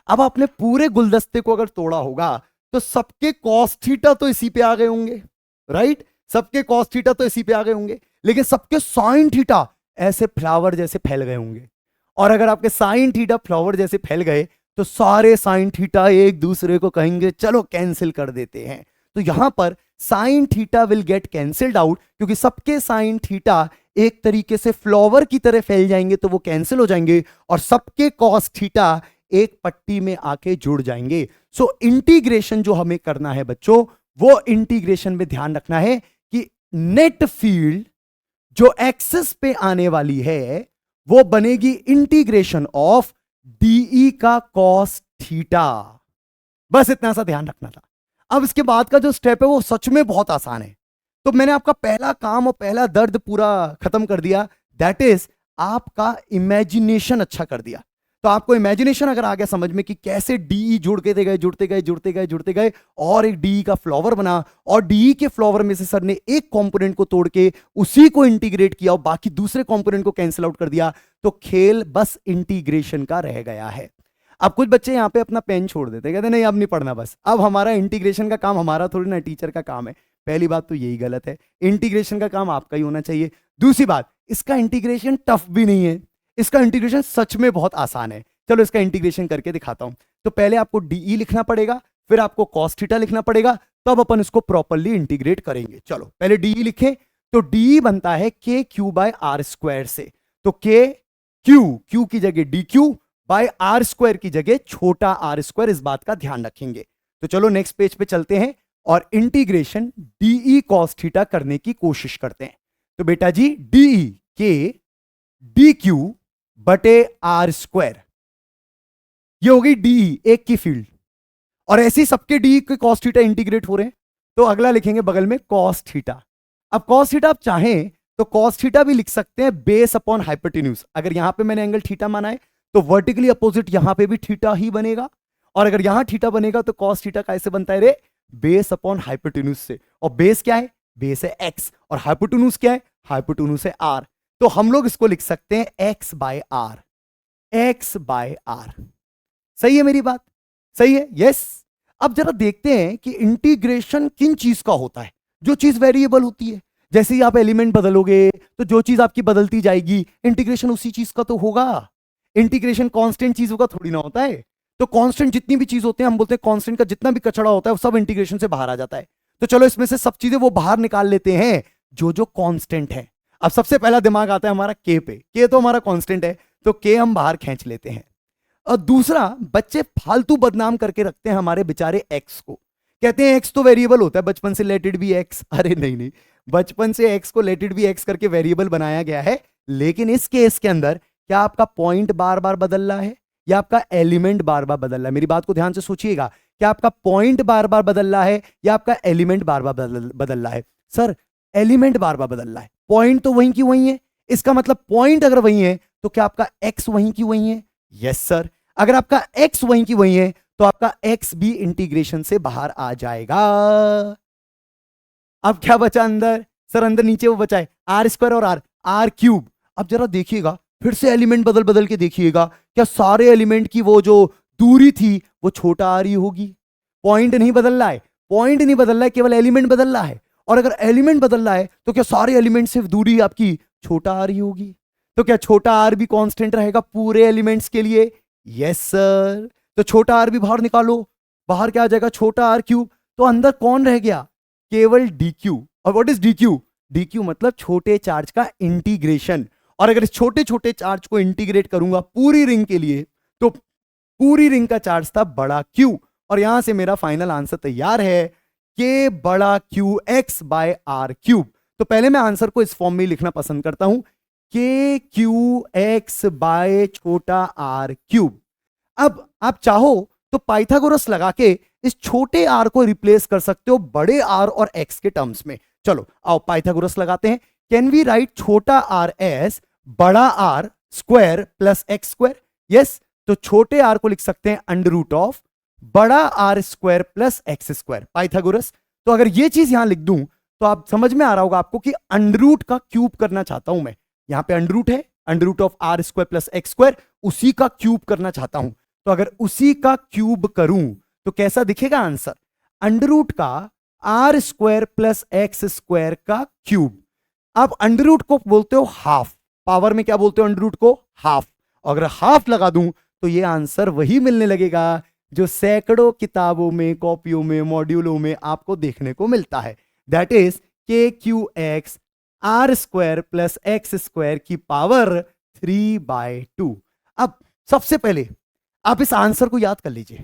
अब आपने पूरे गुलदस्ते को अगर तोड़ा होगा तो सबके कॉस थीटा तो इसी पे आ गए होंगे, राइट। सबके कॉस थीटा तो इसी पे आ गए होंगे, लेकिन सबके साइन थीटा ऐसे फ्लावर जैसे फैल गए होंगे। और अगर आपके साइन थीटा फ्लावर जैसे फैल गए तो सारे साइन थीटा एक दूसरे को कहेंगे चलो कैंसिल कर देते हैं। तो यहां पर sine theta will get cancelled out, क्योंकि सबके साइन थीटा एक तरीके से फ्लावर की तरह फैल जाएंगे तो वो कैंसिल हो जाएंगे, और सबके कॉस थीटा एक पट्टी में आके जुड़ जाएंगे। सो इंटीग्रेशन जो हमें करना है बच्चों, वो इंटीग्रेशन में ध्यान रखना है कि नेट फील्ड जो एक्सिस पे आने वाली है वो बनेगी इंटीग्रेशन ऑफ डीई का कॉस थीटा। बस इतना सा ध्यान रखना था। अब इसके बाद का जो स्टेप है वो सच में बहुत आसान है। तो मैंने आपका पहला काम और पहला दर्द पूरा खत्म कर दिया, दैट इज आपका इमेजिनेशन अच्छा कर दिया। तो आपको इमेजिनेशन अगर आ गया समझ में कि कैसे डीई जुड़ते गए जुड़ते गए जुड़ते गए जुड़ते गए और एक डीई का फ्लावर बना, और डीई के फ्लावर में से सर ने एक कंपोनेंट को तोड़ के उसी को इंटीग्रेट किया और बाकी दूसरे कंपोनेंट को कैंसिल आउट कर दिया, तो खेल बस इंटीग्रेशन का रह गया है। अब कुछ बच्चे यहां पे अपना पेन छोड़ देते, कहते नहीं अब नहीं पढ़ना, बस अब हमारा इंटीग्रेशन का काम हमारा थोड़ी ना, टीचर का काम है। पहली बात तो यही गलत है, इंटीग्रेशन का काम आपका ही होना चाहिए। दूसरी बात, इसका इंटीग्रेशन टफ भी नहीं है, इसका इंटीग्रेशन सच में बहुत आसान है। चलो इसका इंटीग्रेशन करके दिखाता हूं। तो पहले आपको डीई लिखना पड़ेगा, फिर आपको कॉस थीटा लिखना पड़ेगा, तब अपन इसको प्रॉपर्ली इंटीग्रेट करेंगे। चलो पहले डीई लिखें। तो डीई बनता है K Q by R square से। तो के क्यू की जगह D Q, by R square की जगह छोटा आर स्क्वायर, इस बात का ध्यान रखेंगे। तो चलो नेक्स्ट पेज पे चलते हैं और इंटीग्रेशन डीई कॉस थीटा करने की कोशिश करते हैं। तो बेटा जी डीई के डी क्यू बटे आर स्क्वायर, ये होगी डीई एक की फील्ड, और ऐसे ही सबके डी के कॉस थीटा इंटीग्रेट हो रहे हैं। तो अगला लिखेंगे बगल में कॉस थीटा। अब कॉस थीटा आप चाहें तो कॉस थीटा भी लिख सकते हैं बेस अपॉन हाइपोटेन्यूज। अगर यहां पे मैंने एंगल थीटा माना है तो वर्टिकली अपोजिट यहां पे भी थीटा ही बनेगा, और अगर यहां थीटा बनेगा तो कॉस थीटा कैसे बनता है रे, बेस अपॉन हाइपोटेन्यूज से। और बेस क्या है, बेस है एक्स, और हाइपोटेन्यूज क्या है, हाइपोटेन्यूज है आर। तो हम लोग इसको लिख सकते हैं x by R, x by R. सही है मेरी बात, सही है, यस। अब जरा देखते हैं कि इंटीग्रेशन किन चीज का होता है, जो चीज वेरिएबल होती है। जैसे ही आप एलिमेंट बदलोगे तो जो चीज आपकी बदलती जाएगी, इंटीग्रेशन उसी चीज का तो होगा। इंटीग्रेशन कांस्टेंट चीजों का थोड़ी ना होता है। तो कांस्टेंट जितनी भी चीज होते हैं, हम बोलते हैं कांस्टेंट का जितना भी कचरा होता है वो सब इंटीग्रेशन से बाहर आ जाता है। तो चलो इसमें से सब चीजें वो बाहर निकाल लेते हैं जो जो कांस्टेंट है। अब सबसे पहला दिमाग आता है हमारा के पे, के तो हमारा कांस्टेंट है, तो के हम बाहर खींच लेते हैं। और दूसरा, बच्चे फालतू बदनाम करके रखते हैं हमारे बेचारे एक्स को, कहते हैं एक्स तो वेरिएबल होता है बचपन से, लेट इट बी एक्स। अरे नहीं नहीं, बचपन से एक्स को लेट इट बी एक्स करके वेरिएबल बनाया गया है, लेकिन इस केस के अंदर क्या आपका पॉइंट बार बार बदल रहा है या आपका एलिमेंट बार बार बदल रहा है? मेरी बात को ध्यान से सोचिएगा, क्या आपका पॉइंट बार बार बदल रहा है या आपका एलिमेंट बार बार बदल रहा है? सर एलिमेंट बार बार बदल रहा है, पॉइंट तो वहीं की वहीं है। इसका मतलब पॉइंट अगर वहीं है तो क्या आपका एक्स वहीं की वहीं है? Yes sir. अगर आपका एक्स वहीं की वहीं है तो आपका एक्स भी इंटीग्रेशन से बाहर आ जाएगा। अब क्या बचा अंदर? सर अंदर नीचे वो बचा है आर स्क्वायर और आर, आर क्यूब। अब जरा देखिएगा, फिर से एलिमेंट बदल बदल के देखिएगा, क्या सारे एलिमेंट की वो जो दूरी थी वो छोटा आ रही होगी? पॉइंट नहीं बदल रहा है, पॉइंट नहीं बदल रहा है, केवल एलिमेंट बदल रहा है। और अगर एलिमेंट बदल रहा है तो क्या सारे एलिमेंट से दूरी आपकी छोटा आ रही होगी? तो क्या छोटा आर भी कांस्टेंट रहेगा पूरे एलिमेंट्स के लिए? Yes sir. तो छोटा आर भी बाहर निकालो, बाहर क्या आ जाएगा? छोटा आर क्यूब। तो अंदर कौन रह गया? केवल डी क्यू। और what is D Q? D Q मतलब छोटे चार्ज का इंटीग्रेशन। और अगर इस छोटे छोटे चार्ज को इंटीग्रेट करूंगा पूरी रिंग के लिए, तो पूरी रिंग का चार्ज था बड़ा Q, और यहां से मेरा फाइनल आंसर तैयार है, K बड़ा Q x by R cube. तो पहले मैं आंसर को इस फॉर्म में लिखना पसंद करता हूं, K Q x बाय छोटा R क्यूब। अब आप चाहो तो पाइथागोरस लगा के इस छोटे r को रिप्लेस कर सकते हो बड़े r और x के टर्म्स में। चलो आओ पाइथागोरस लगाते हैं। कैन वी राइट छोटा r एस बड़ा r square plus x square? Yes, तो छोटे r को लिख सकते हैं अंडर रूट ऑफ बड़ा r square plus x square, Pythagoras. तो अगर ये चीज यहां लिख दूं तो आप समझ में आ रहा होगा आपको कि अंडर रूट का क्यूब करना चाहता हूं मैं। यहां पे अंडर रूट है, under root of r square plus x square, उसी का क्यूब करना चाहता हूं। तो अगर उसी का क्यूब करूं तो कैसा दिखेगा आंसर? अंडर रूट का R square plus x square का क्यूब। आप अंडर रूट को बोलते हो हाफ, पावर में क्या बोलते हो अंडर रूट को? हाफ। अगर हाफ लगा दूं तो ये आंसर वही मिलने लगेगा जो सैकड़ों किताबों में, कॉपियों में, मॉड्यूलों में आपको देखने को मिलता है। That is K Q x R square plus x square की पावर 3/2। अब सबसे पहले आप इस आंसर को याद कर लीजिए,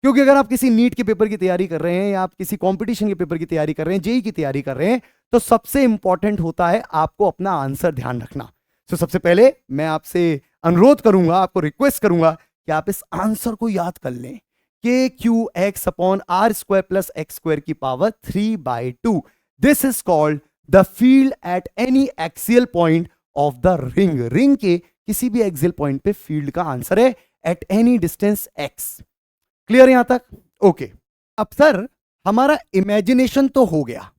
क्योंकि अगर आप किसी नीट के पेपर की तैयारी कर रहे हैं या आप किसी कंपटीशन के पेपर की तैयारी कर रहे हैं, जेई की तैयारी कर रहे हैं, तो सबसे इंपॉर्टेंट होता है आपको अपना आंसर ध्यान रखना। तो सबसे पहले मैं आपसे अनुरोध करूंगा, आपको रिक्वेस्ट करूंगा कि आप इस आंसर को याद कर लें, K Q x upon R square plus x square की power 3/2। This is called the field at any axial point of the ring. Ring के किसी भी एक्सियल पॉइंट पे फील्ड का आंसर है at any distance x। Clear यहां तक? ओके। अब सर हमारा इमेजिनेशन तो हो गया,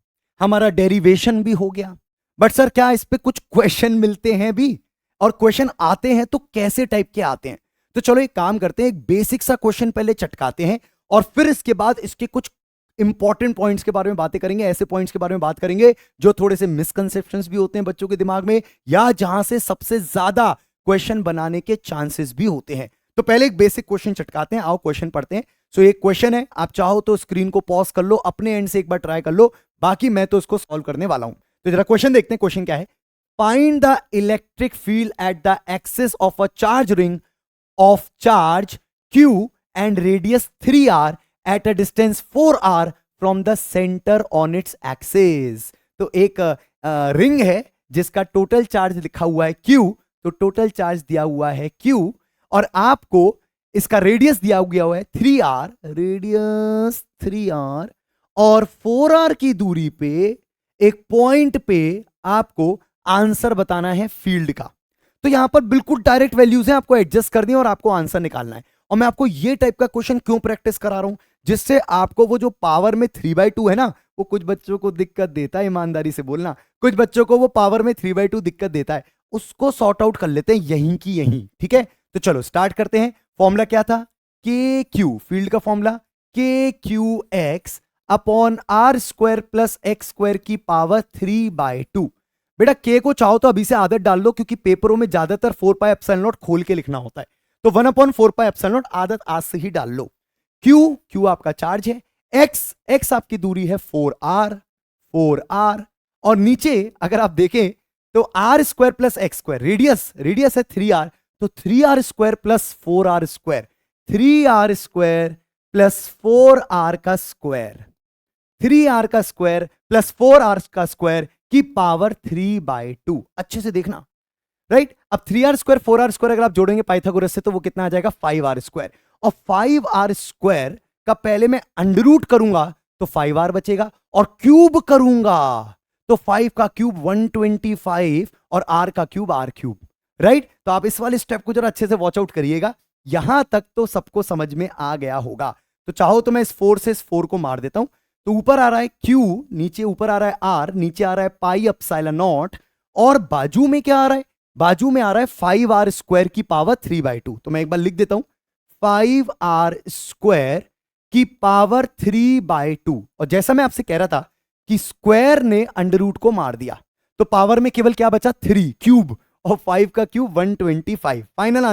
हमारा डेरिवेशन भी हो गया, बट सर क्या इस पे कुछ क्वेश्चन मिलते हैं भी? और क्वेश्चन आते हैं तो कैसे टाइप के आते हैं? तो चलो एक काम करते हैं, एक बेसिक सा क्वेश्चन पहले चटकाते हैं और फिर इसके बाद इसके कुछ इंपॉर्टेंट पॉइंट्स के बारे में बातें करेंगे, ऐसे पॉइंट्स के बारे में बात करेंगे जो थोड़े से मिसकंसेप्शंस भी होते हैं बच्चों के दिमाग में, या जहां से सबसे ज्यादा क्वेश्चन बनाने के चांसेस भी होते हैं। तो पहले एक बेसिक क्वेश्चन चटकाते हैं, आओ क्वेश्चन पढ़ते हैं। सो एक क्वेश्चन है, आप चाहो तो स्क्रीन को पॉज कर लो, अपने एंड से एक बार ट्राई कर लो, बाकी मैं तो इसको सॉल्व करने वाला हूं। तो जरा क्वेश्चन देखते हैं, क्वेश्चन क्या है? Find the electric field at the axis of a charge ring of charge Q and radius 3r at a distance 4r from the center on its axis। तो एक रिंग है जिसका टोटल चार्ज लिखा हुआ है Q, तो टोटल चार्ज दिया हुआ है Q, और आपको इसका रेडियस दिया हुआ है 3r, रेडियस 3r, और 4r की दूरी पे एक पॉइंट पे आपको आंसर बताना है फील्ड का। तो यहां पर बिल्कुल डायरेक्ट वैल्यूज हैं, आपको एडजस्ट करनी है और आपको आंसर निकालना है। और मैं आपको ये टाइप का क्वेश्चन क्यों प्रैक्टिस करा रहा हूं? जिससे आपको वो जो पावर में 3/2 है ना, वो कुछ बच्चों को दिक्कत देता है, ईमानदारी से बोलना, कुछ बच्चों को वो पावर में 3/2 दिक्कत देता है, उसको सॉर्ट आउट कर लेते हैं यहीं की यहीं। ठीक है, तो चलो स्टार्ट करते हैं। फॉर्मूला क्या था? के क्यू, फील्ड का formula, K Q x upon R square plus x square की पावर 3/2। बेटा के को चाहो तो अभी से आदत डाल लो, क्योंकि पेपरों में ज्यादातर 4πε0 खोल के लिखना होता है, तो 1/4πε0 आदत आज से ही डाल लो। क्यू आपका चार्ज है, एक्स आपकी दूरी है 4r, और नीचे अगर आप देखें तो R square plus x square, radius है 3r, तो 3r square plus 4r square, 3r square plus 4r का स्क्वायर, 3r का स्क्वायर प्लस 4r का स्क्वायर की पावर 3/2। अच्छे से देखना, राइट? अब 3r स्क्वायर 4r स्क्वायर अगर आप जोड़ेंगे पाइथागोरस से तो वो कितना आ जाएगा? 5r स्क्वायर, और 5r स्क्वायर का पहले मैं अंडर रूट करूंगा तो 5r बचेगा, और क्यूब करूंगा तो 5 का क्यूब 125 और r का क्यूब r क्यूब, राइट? तो आप इस वाले स्टेप को जरा अच्छे से वॉच आउट करिएगा। यहां तक तो सबको समझ में आ गया होगा। तो चाहो तो मैं इस 4 से इस 4 को मार देता हूं, तो ऊपर आ रहा है Q, नीचे ऊपर आ रहा है R, नीचे आ रहा है पाई एप्सिलॉन नॉट, और बाजू में क्या आ रहा है? बाजू में आ रहा है 5r स्क्वायर की पावर 3/2। तो मैं एक बार लिख देता हूं, 5r स्क्वायर की पावर 3/2। और जैसा मैं आपसे कह रहा था कि स्क्वायर ने अंडर रूट को मार दिया, तो पावर में केवल क्या बचा? 3 क्यूब, और 5 का cube 125। Final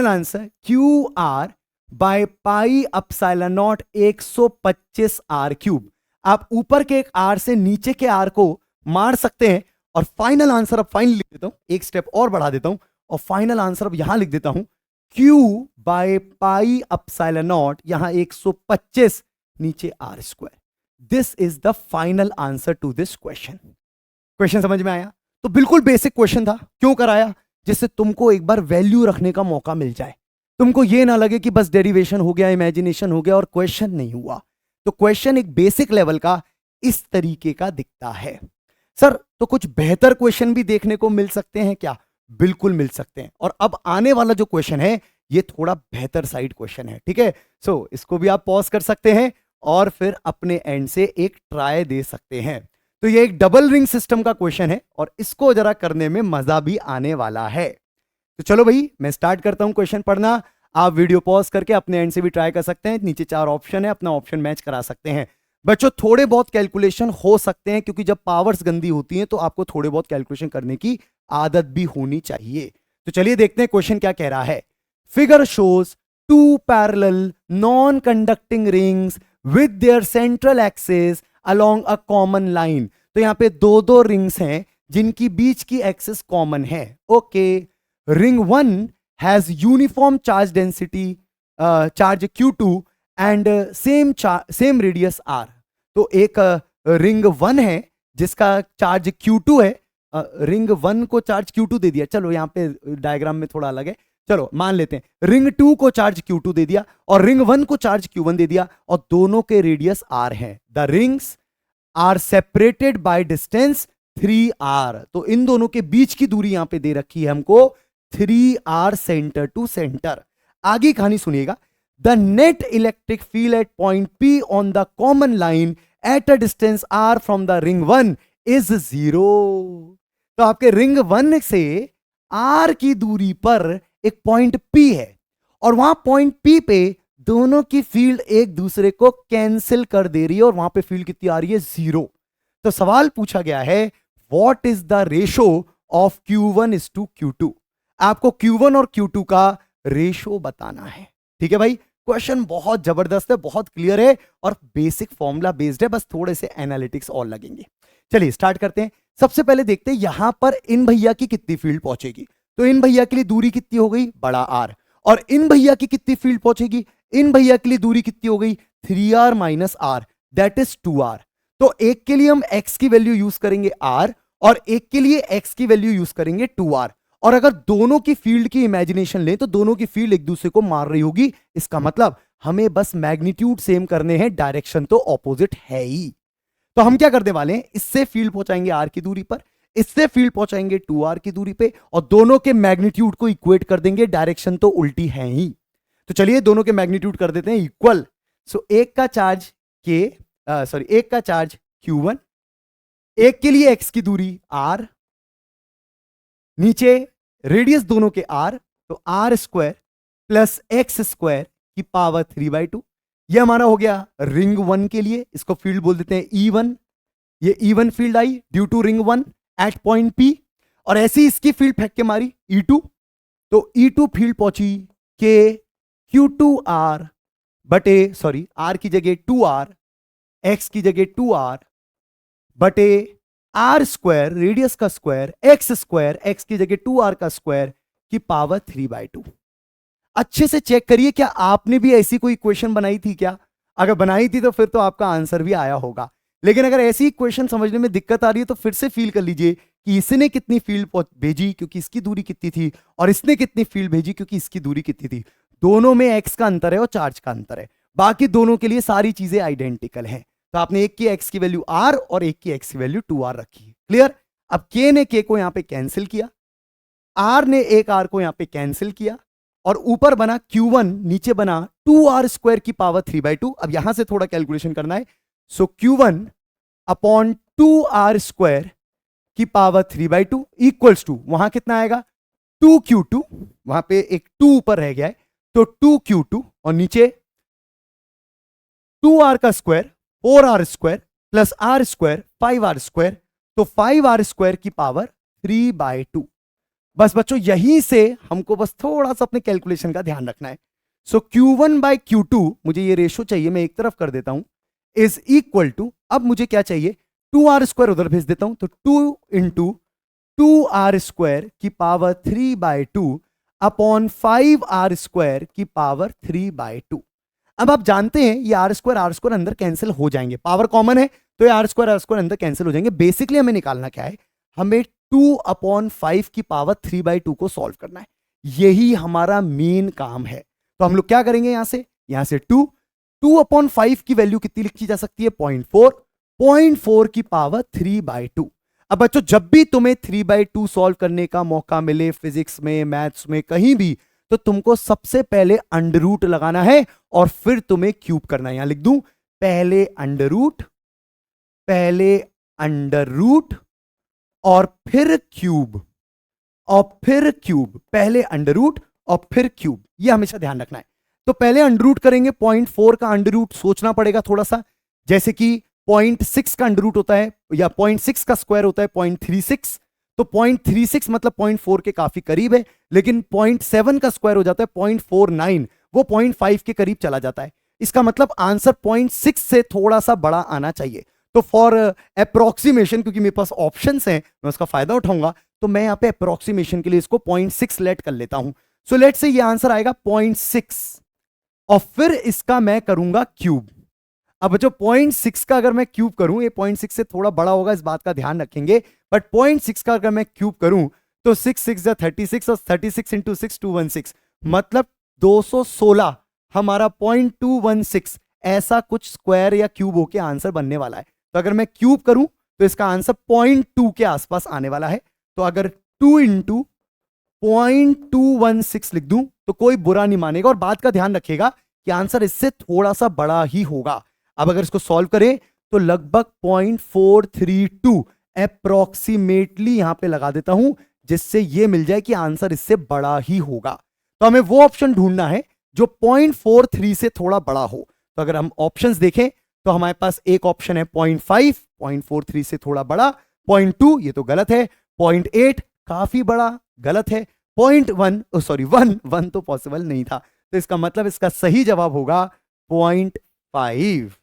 answer QR by pi epsilon not 125 r cube. आप ऊपर के एक r से नीचे के r को मार सकते हैं, और फाइनल आंसर अब फाइनल लिख देता हूं, एक स्टेप और बढ़ा देता हूं, और फाइनल आंसर अब यहां लिख देता हूं, Q by pi epsilon naught, यहां 125 नीचे R square. This is the final answer to this question. Question समझ में आया? तो बिल्कुल बेसिक क्वेश्चन था। क्यों कराया? जिससे तुमको एक बार वैल्यू रखने का मौका मिल जाए, तुमको ये ना लगे कि बस डेरिवेशन हो गया, इमेजिनेशन हो गया और क्वेश्चन नहीं हुआ। तो क्वेश्चन एक बेसिक लेवल का इस तरीके का दिखता है। सर तो कुछ बेहतर क्वेश्चन भी देखने को मिल सकते हैं क्या? बिल्कुल मिल सकते हैं। और अब आने वाला जो क्वेश्चन है ये थोड़ा बेहतर साइड क्वेश्चन है, ठीक है? सो इसको भी आप पॉज कर सकते हैं और फिर अपने एंड से एक ट्राई दे सकते हैं। तो ये एक डबल रिंग सिस्टम का क्वेश्चन है और इसको जरा करने में मजा भी आने वाला है। तो चलो भाई मैं स्टार्ट करता हूं क्वेश्चन पढ़ना। आप वीडियो पॉज करके अपने एंड से भी ट्राई कर सकते हैं। नीचे 4 ऑप्शन है, अपना ऑप्शन मैच करा सकते हैं। बच्चों थोड़े बहुत कैलकुलेशन हो सकते हैं क्योंकि जब पावर्स गंदी होती हैं तो आपको थोड़े बहुत कैलकुलेशन करने की आदत भी होनी चाहिए। तो चलिए देखते हैं क्वेश्चन क्या कह रहा है। Figure shows two parallel non conducting rings with their central axis along a common line. तो यहां पे दो दो रिंग्स हैं जिनकी बीच की एक्सिस कॉमन है। Okay, ring 1 has uniform charge density charge Q2 and same radius R। तो एक रिंग 1 है जिसका चार्ज Q2 है। रिंग 1 को चार्ज Q2 दे दिया, चलो यहां पे डायग्राम में थोड़ा अलग है, चलो मान लेते हैं रिंग 2 को चार्ज Q2 दे दिया और रिंग 1 को चार्ज Q1 दे दिया और दोनों के रेडियस R है। The rings are separated by distance 3R। तो इन दोनों के बीच की दूरी यहां पे दे रखी है हमको 3R सेंटर टू सेंटर। आगे कहानी सुनिएगा। The net electric field at point P on the common line at a distance R from the ring 1 is 0। तो आपके रिंग 1 से R की दूरी पर एक पॉइंट P है और वहां पॉइंट P पे दोनों की फील्ड एक दूसरे को कैंसिल कर दे रही है और वहां पे फील्ड कितनी आ रही है? 0। तो सवाल पूछा गया है what is the ratio of Q1 is to Q2। आपको Q1 और Q2 का रेशो बताना है। ठीक है भाई, क्वेश्चन बहुत जबरदस्त है, बहुत क्लियर है और बेसिक फॉर्मूला बेस्ड है, बस थोड़े से एनालिटिक्स और लगेंगे। चलिए स्टार्ट करते हैं। सबसे पहले देखते हैं यहां पर इन भैया की कितनी फील्ड पहुंचेगी। तो इन भैया के लिए दूरी कितनी हो गई? बड़ा R। और इन भैया की कितनी फील्ड पहुंचेगी? इन भैया के लिए दूरी कितनी हो गई? 3R minus R, that is 2R। तो एक के लिए हम x की वैल्यू यूज करेंगे R और एक के लिए x की वैल्यू यूज करेंगे 2R। और अगर दोनों की फील्ड की इमेजिनेशन लें तो दोनों की फील्ड एक दूसरे को मार रही होगी। इसका मतलब हमें बस मैग्नीट्यूड सेम करने हैं, डायरेक्शन तो ऑपोजिट है ही। तो हम क्या करने वाले हैं, इससे फील्ड पहुंचाएंगे R की दूरी पर, इससे फील्ड पहुंचाएंगे 2R की दूरी पे और दोनों के मैग्नीट्यूड को इक्वेट कर देंगे, डायरेक्शन तो उल्टी है ही। तो चलिए दोनों के मैग्नीट्यूड कर देते हैं इक्वल। सो एक का चार्ज एक का चार्ज Q1, एक के लिए x की दूरी R, नीचे रेडियस दोनों के R, तो R square plus x square की पावर 3/2। यह हमारा हो गया रिंग 1 के लिए, इसको फील्ड बोल देते हैं E1। ये E1 field I due to ring 1 at point P और ऐसी इसकी फील्ड फेंक के मारी E2। तो E2 फील्ड पहुंची के Q2R बटे R की जगह 2R, X की जगह 2R बटे R स्क्वायर, रेडियस का स्क्वायर, X की जगह 2R का स्क्वायर की पावर 3/2। अच्छे से चेक करिए क्या आपने भी ऐसी कोई इक्वेशन बनाई थी क्या? अगर बनाई थी तो फिर तो आपका आंसर भी आया होगा। लेकिन अगर ऐसी इक्वेशन समझने में दिक्कत आ रही है तो फिर से फील कर लीजिए कि इसने कितनी फील्ड भेजी क्योंकि इसकी दूरी कितनी थी और इसने कितनी फील्ड भेजी क्योंकि इसकी दूरी कितनी थी। दोनों में x का अंतर है और चार्ज का अंतर है, बाकी दोनों के लिए सारी चीजें आइडेंटिकल हैं। तो आपने एक की x की वैल्यू R और एक की x की वैल्यू 2R रखी है। क्लियर? अब k ने k को यहां पे कैंसिल किया, R ने एक R को यहां पे कैंसिल किया और ऊपर बना Q1, नीचे बना 2R स्क्वायर की पावर 3/2। अब यहां से थोड़ा कैलकुलेशन करना है। सो Q1 अपॉन 2R स्क्वायर की पावर 3/2 इक्वल्स टू, वहां कितना आएगा? 2Q2, वहां पे एक 2 ऊपर रह गया है तो 2Q2 और नीचे 2R का square 4R square plus R square 5R square, तो 5R स्क्वायर की पावर 3/2। बस बच्चों यहीं से हमको बस थोड़ा सा अपने कैलकुलेशन का ध्यान रखना है। सो Q1 बाई Q2, मुझे ये रेशो चाहिए, मैं एक तरफ कर देता हूं, इज इक्वल टू, अब मुझे क्या चाहिए? 2R स्क्वायर उधर भेज देता हूं, तो 2 इंटू 2R स्क्वायर की पावर 3/2 अपॉन 5r² की पावर 3/2। अब आप जानते हैं ये r² अंदर कैंसिल हो जाएंगे, पावर कॉमन है तो ये r² अंदर कैंसिल हो जाएंगे। बेसिकली हमें निकालना क्या है, हमें 2/5 की पावर 3/2 को सॉल्व करना है, यही हमारा मेन काम है। तो हम लोग क्या करेंगे, यहां से 2/5 की वैल्यू कितनी लिखी जा सकती है, 0.4 की पावर 3/2। अब बच्चों जब भी तुम्हें 3/2 सॉल्व करने का मौका मिले फिजिक्स में, मैथ्स में, कहीं भी, तो तुमको सबसे पहले अंडर रूट लगाना है और फिर तुम्हें क्यूब करना है। यहां लिख दूं, पहले अंडर रूट और फिर क्यूब, पहले अंडर रूट और फिर क्यूब, ये हमेशा ध्यान रखना है। तो पहले अंडर रूट करेंगे, 0.4 का अंडर रूट सोचना पड़ेगा थोड़ा सा, जैसे कि 0.6 का अंडर रूट होता है या 0.6 का स्क्वायर होता है 0.36, तो 0.36 मतलब 0.4 के काफी करीब है, लेकिन 0.7 का स्क्वायर हो जाता है 0.49, वो 0.5 के करीब चला जाता है। इसका मतलब आंसर 0.6 से थोड़ा सा बड़ा आना चाहिए। तो फॉर अप्रोक्सीमेशन, क्योंकि मेरे पास ऑप्शंस हैं, मैं उसका फायदा उठाऊंगा, तो मैं यहां पे अप्रोक्सीमेशन के लिए इसको 0.6 लेट कर लेता हूं। सो लेट से ये आंसर आएगा 0.6 और फिर इसका मैं करूंगा क्यूब। अब जो 0.6 का अगर मैं क्यूब करूं, ये 0.6 से थोड़ा बड़ा होगा, इस बात का ध्यान रखेंगे, बट 0.6 का अगर मैं क्यूब करूं तो 6 6 36 और 36 इंटू 6 216, मतलब 216 हमारा 0.216 ऐसा कुछ स्क्वायर या क्यूब होके आंसर बनने वाला है। तो अगर मैं क्यूब करूं तो इसका आंसर 0.2 के आसपास आने वाला है। तो अगर 2 इंटू 0.216 लिख दूं तो कोई बुरा नहीं मानेगा, और बात का ध्यान रखेगा कि आंसर इससे थोड़ा सा बड़ा ही होगा। अब अगर इसको सॉल्व करें तो लगभग 0.432 अप्रोक्सीमेटली यहां पे लगा देता हूं, जिससे यह मिल जाए कि आंसर इससे बड़ा ही होगा। तो हमें वो ऑप्शन ढूंढना है जो 0.43 से थोड़ा बड़ा हो। तो अगर हम ऑप्शंस देखें तो हमारे पास एक ऑप्शन है 0.5, 0.43 से थोड़ा बड़ा, 0.2 ये तो गलत है, 0.8 काफी बड़ा, गलत है, 1 तो पॉसिबल नहीं था, तो इसका मतलब इसका सही जवाब होगा 0.5।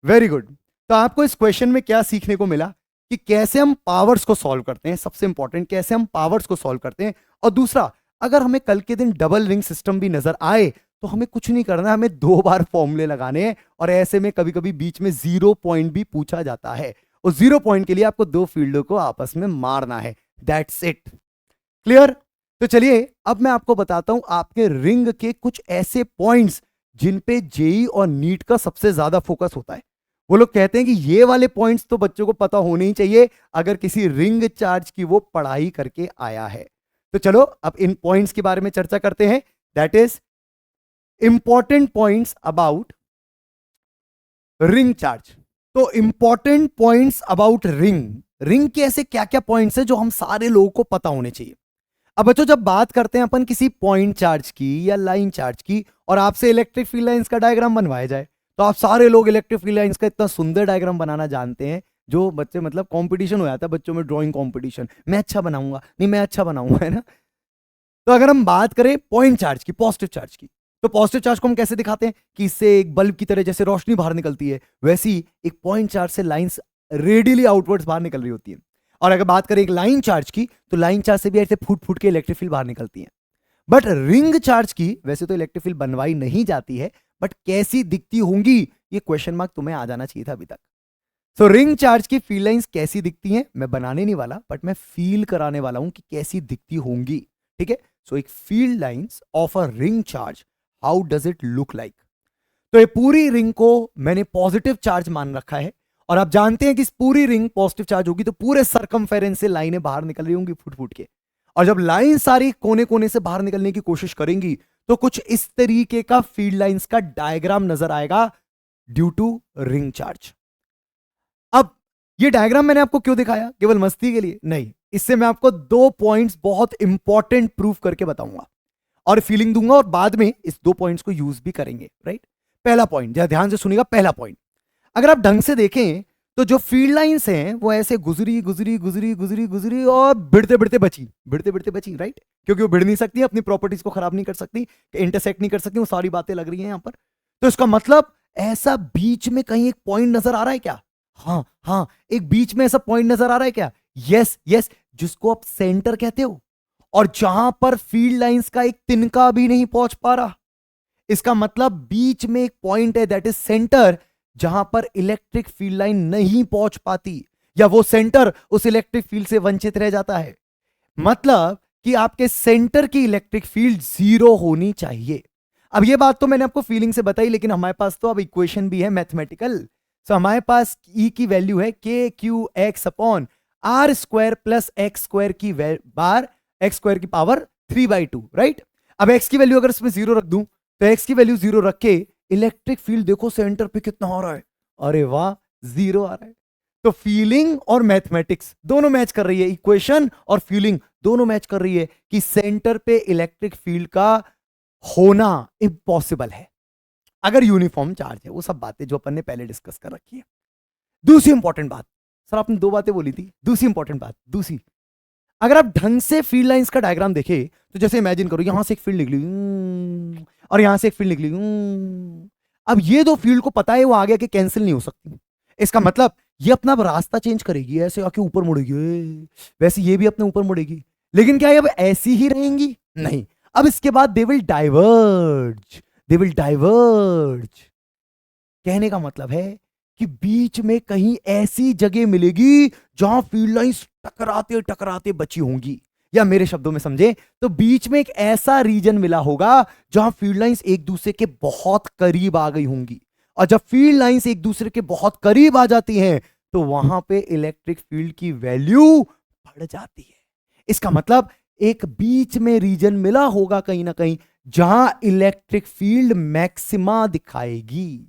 Very good. तो आपको इस क्वेश्चन में क्या सीखने को मिला कि कैसे हम पावर्स को सॉल्व करते हैं, सबसे इंपॉर्टेंट कैसे हम पावर्स को सॉल्व करते हैं। और दूसरा, अगर हमें कल के दिन डबल रिंग सिस्टम भी नजर आए तो हमें कुछ नहीं करना, हमें 2 बार फॉर्मूले लगाने हैं, और ऐसे में कभी कभी बीच में 0 पॉइंट भी पूछा जाता है, और 0 पॉइंट के लिए आपको 2 फील्डों को आपस में मारना है। That's it. क्लियर? तो चलिए अब मैं आपको बताता हूं आपके रिंग के कुछ ऐसे पॉइंट्स जिन पे जेई और नीट का सबसे ज्यादा फोकस होता है। वो लोग कहते हैं कि ये वाले पॉइंट्स तो बच्चों को पता होने ही चाहिए अगर किसी रिंग चार्ज की वो पढ़ाई करके आया है। तो चलो अब इन पॉइंट्स के बारे में चर्चा करते हैं, that is important points about ring charge. तो इंपॉर्टेंट पॉइंट्स अबाउट रिंग के ऐसे क्या क्या पॉइंट्स हैं जो हम सारे लोगों को पता होने चाहिए। अब बच्चों जब बात करते हैं अपन किसी पॉइंट चार्ज की या लाइन चार्ज की, और आपसे इलेक्ट्रिक फील्ड लाइंस का डायग्राम बनवाया जाए, तो आप सारे लोग इलेक्ट्रिक फील्ड लाइंस का इतना सुंदर डायग्राम बनाना जानते हैं, जो बच्चे मतलब कंपटीशन हो जाता है बच्चों में, ड्राइंग कंपटीशन, मैं अच्छा बनाऊंगा, नहीं मैं अच्छा बनाऊंगा, है ना। तो अगर हम बात करें पॉइंट चार्ज की, पॉजिटिव चार्ज की, तो पॉजिटिव चार्ज को हम कैसे दिखाते हैं कि इससे एक बल्ब की तरह जैसे रोशनी बाहर निकलती है, वैसी एक पॉइंट चार्ज से लाइंस रेडियली आउटवर्ड्स बाहर निकल रही होती है। और अगर बात करें एक लाइन चार्ज की, तो लाइन चार्ज से भी ऐसे फूट फूट के इलेक्ट्रिक फील्ड बाहर निकलती है। बट रिंग चार्ज की वैसे तो इलेक्ट्रिक फील्ड बनवाई नहीं जाती है, बट कैसी दिखती होंगी ये क्वेश्चन मार्क तुम्हें आ जाना चाहिए था अभी तक। सो रिंग चार्ज की फील्ड लाइंस कैसी दिखती हैं मैं बनाने नहीं वाला, बट मैं फील कराने वाला हूं कि कैसी दिखती होंगी, ठीक है। सो एक field lines of a ring charge, how does it look like. तो ये पूरी रिंग को मैंने पॉजिटिव चार्ज मान रखा है, और आप जानते हैं कि इस पूरी रिंग पॉजिटिव चार्ज होगी तो पूरे सरकमफेरेंस से लाइनें बाहर निकल रही होंगी फुट फुट के, और जब लाइन सारी कोने कोने से बाहर निकलने की कोशिश करेंगी तो कुछ इस तरीके का फील्ड लाइंस का डायग्राम नजर आएगा ड्यू टू रिंग चार्ज। अब ये डायग्राम मैंने आपको क्यों दिखाया, केवल मस्ती के लिए नहीं, इससे मैं आपको 2 पॉइंट्स बहुत इंपॉर्टेंट प्रूफ करके बताऊंगा और फीलिंग दूंगा, और बाद में इस 2 पॉइंट्स को यूज भी करेंगे, राइट। पहला पॉइंट, जरा ध्यान से सुनिएगा, पहला पॉइंट, अगर आप ढंग से देखें तो जो फील्ड लाइंस हैं वो ऐसे गुजरी गुजरी गुजरी गुजरी गुजरी और भिड़ते भिड़ते बची, राइट, क्योंकि वो भिड़ नहीं सकती, अपनी प्रॉपर्टीज को खराब नहीं कर सकती, इंटरसेक्ट नहीं कर सकती, वो सारी बातें लग रही हैं यहां पर। तो इसका मतलब ऐसा बीच में कहीं एक पॉइंट नजर आ रहा है क्या, हाँ एक बीच में ऐसा पॉइंट नजर आ रहा है क्या, यस जिसको आप सेंटर कहते हो, और जहां पर फील्ड लाइंस का एक तिनका भी नहीं पहुंच पा रहा। इसका मतलब बीच में एक पॉइंट है, दैट इज सेंटर, जहां पर इलेक्ट्रिक फील्ड लाइन नहीं पहुंच पाती, या वो सेंटर उस इलेक्ट्रिक फील्ड से वंचित रह जाता है। मतलब कि आपके सेंटर की इलेक्ट्रिक फील्ड 0 होनी चाहिए। अब ये बात तो मैंने आपको फीलिंग से बताई, लेकिन हमारे पास तो अब इक्वेशन भी है मैथमेटिकल। सो हमारे पास E की वैल्यू है K Q x upon R square plus x square की बार एक्स स्क्वायर की पावर 3/2, राइट। अब एक्स की वैल्यू अगर इसमें 0 रख दूं, तो एक्स की वैल्यू 0 रख के इलेक्ट्रिक फील्ड देखो सेंटर पे कितना आ रहा है, अरे वाह 0 आ रहा है। तो फीलिंग और मैथमेटिक्स दोनों मैच कर रही है, इक्वेशन और फीलिंग दोनों मैच कर रही है कि सेंटर पे इलेक्ट्रिक फील्ड का होना इम्पॉसिबल है अगर यूनिफॉर्म चार्ज है। वो सब बातें जो अपन ने पहले डिस्कस कर रखी है। दूसरी इंपॉर्टेंट बात, सर आपने 2 बातें बोली थी, दूसरी इंपॉर्टेंट बात, दूसरी, अगर आप ढंग से फील्ड लाइंस का डायग्राम देखें तो जैसे इमेजिन करो यहां से एक फील्ड निकली और यहां से एक फील्ड निकली। अब ये दो फील्ड को पता है वो आगे आके कैंसिल नहीं हो सकती। इसका मतलब ये अपना रास्ता चेंज करेगी, ऐसे आके ऊपर मुड़ेगी, वैसे ये भी अपने ऊपर मुड़ेगी। लेकिन क्या ये अब ऐसी ही रहेंगी? नहीं, अब इसके बाद they will diverge, they will diverge. कहने का मतलब है कि बीच में कहीं ऐसी जगह मिलेगी जहां फील्ड लाइंस टकराते टकराते बची होंगी, या मेरे शब्दों में समझे तो बीच में एक ऐसा रीजन मिला होगा जहां फील्ड लाइंस एक दूसरे के बहुत करीब आ गई होंगी। और जब फील्ड लाइंस एक दूसरे के बहुत करीब आ जाती हैं तो वहां पे इलेक्ट्रिक फील्ड की वैल्यू बढ़ जाती है। इसका मतलब एक बीच में रीजन मिला होगा कहीं ना कहीं जहां इलेक्ट्रिक फील्ड मैक्सिमा दिखाएगी।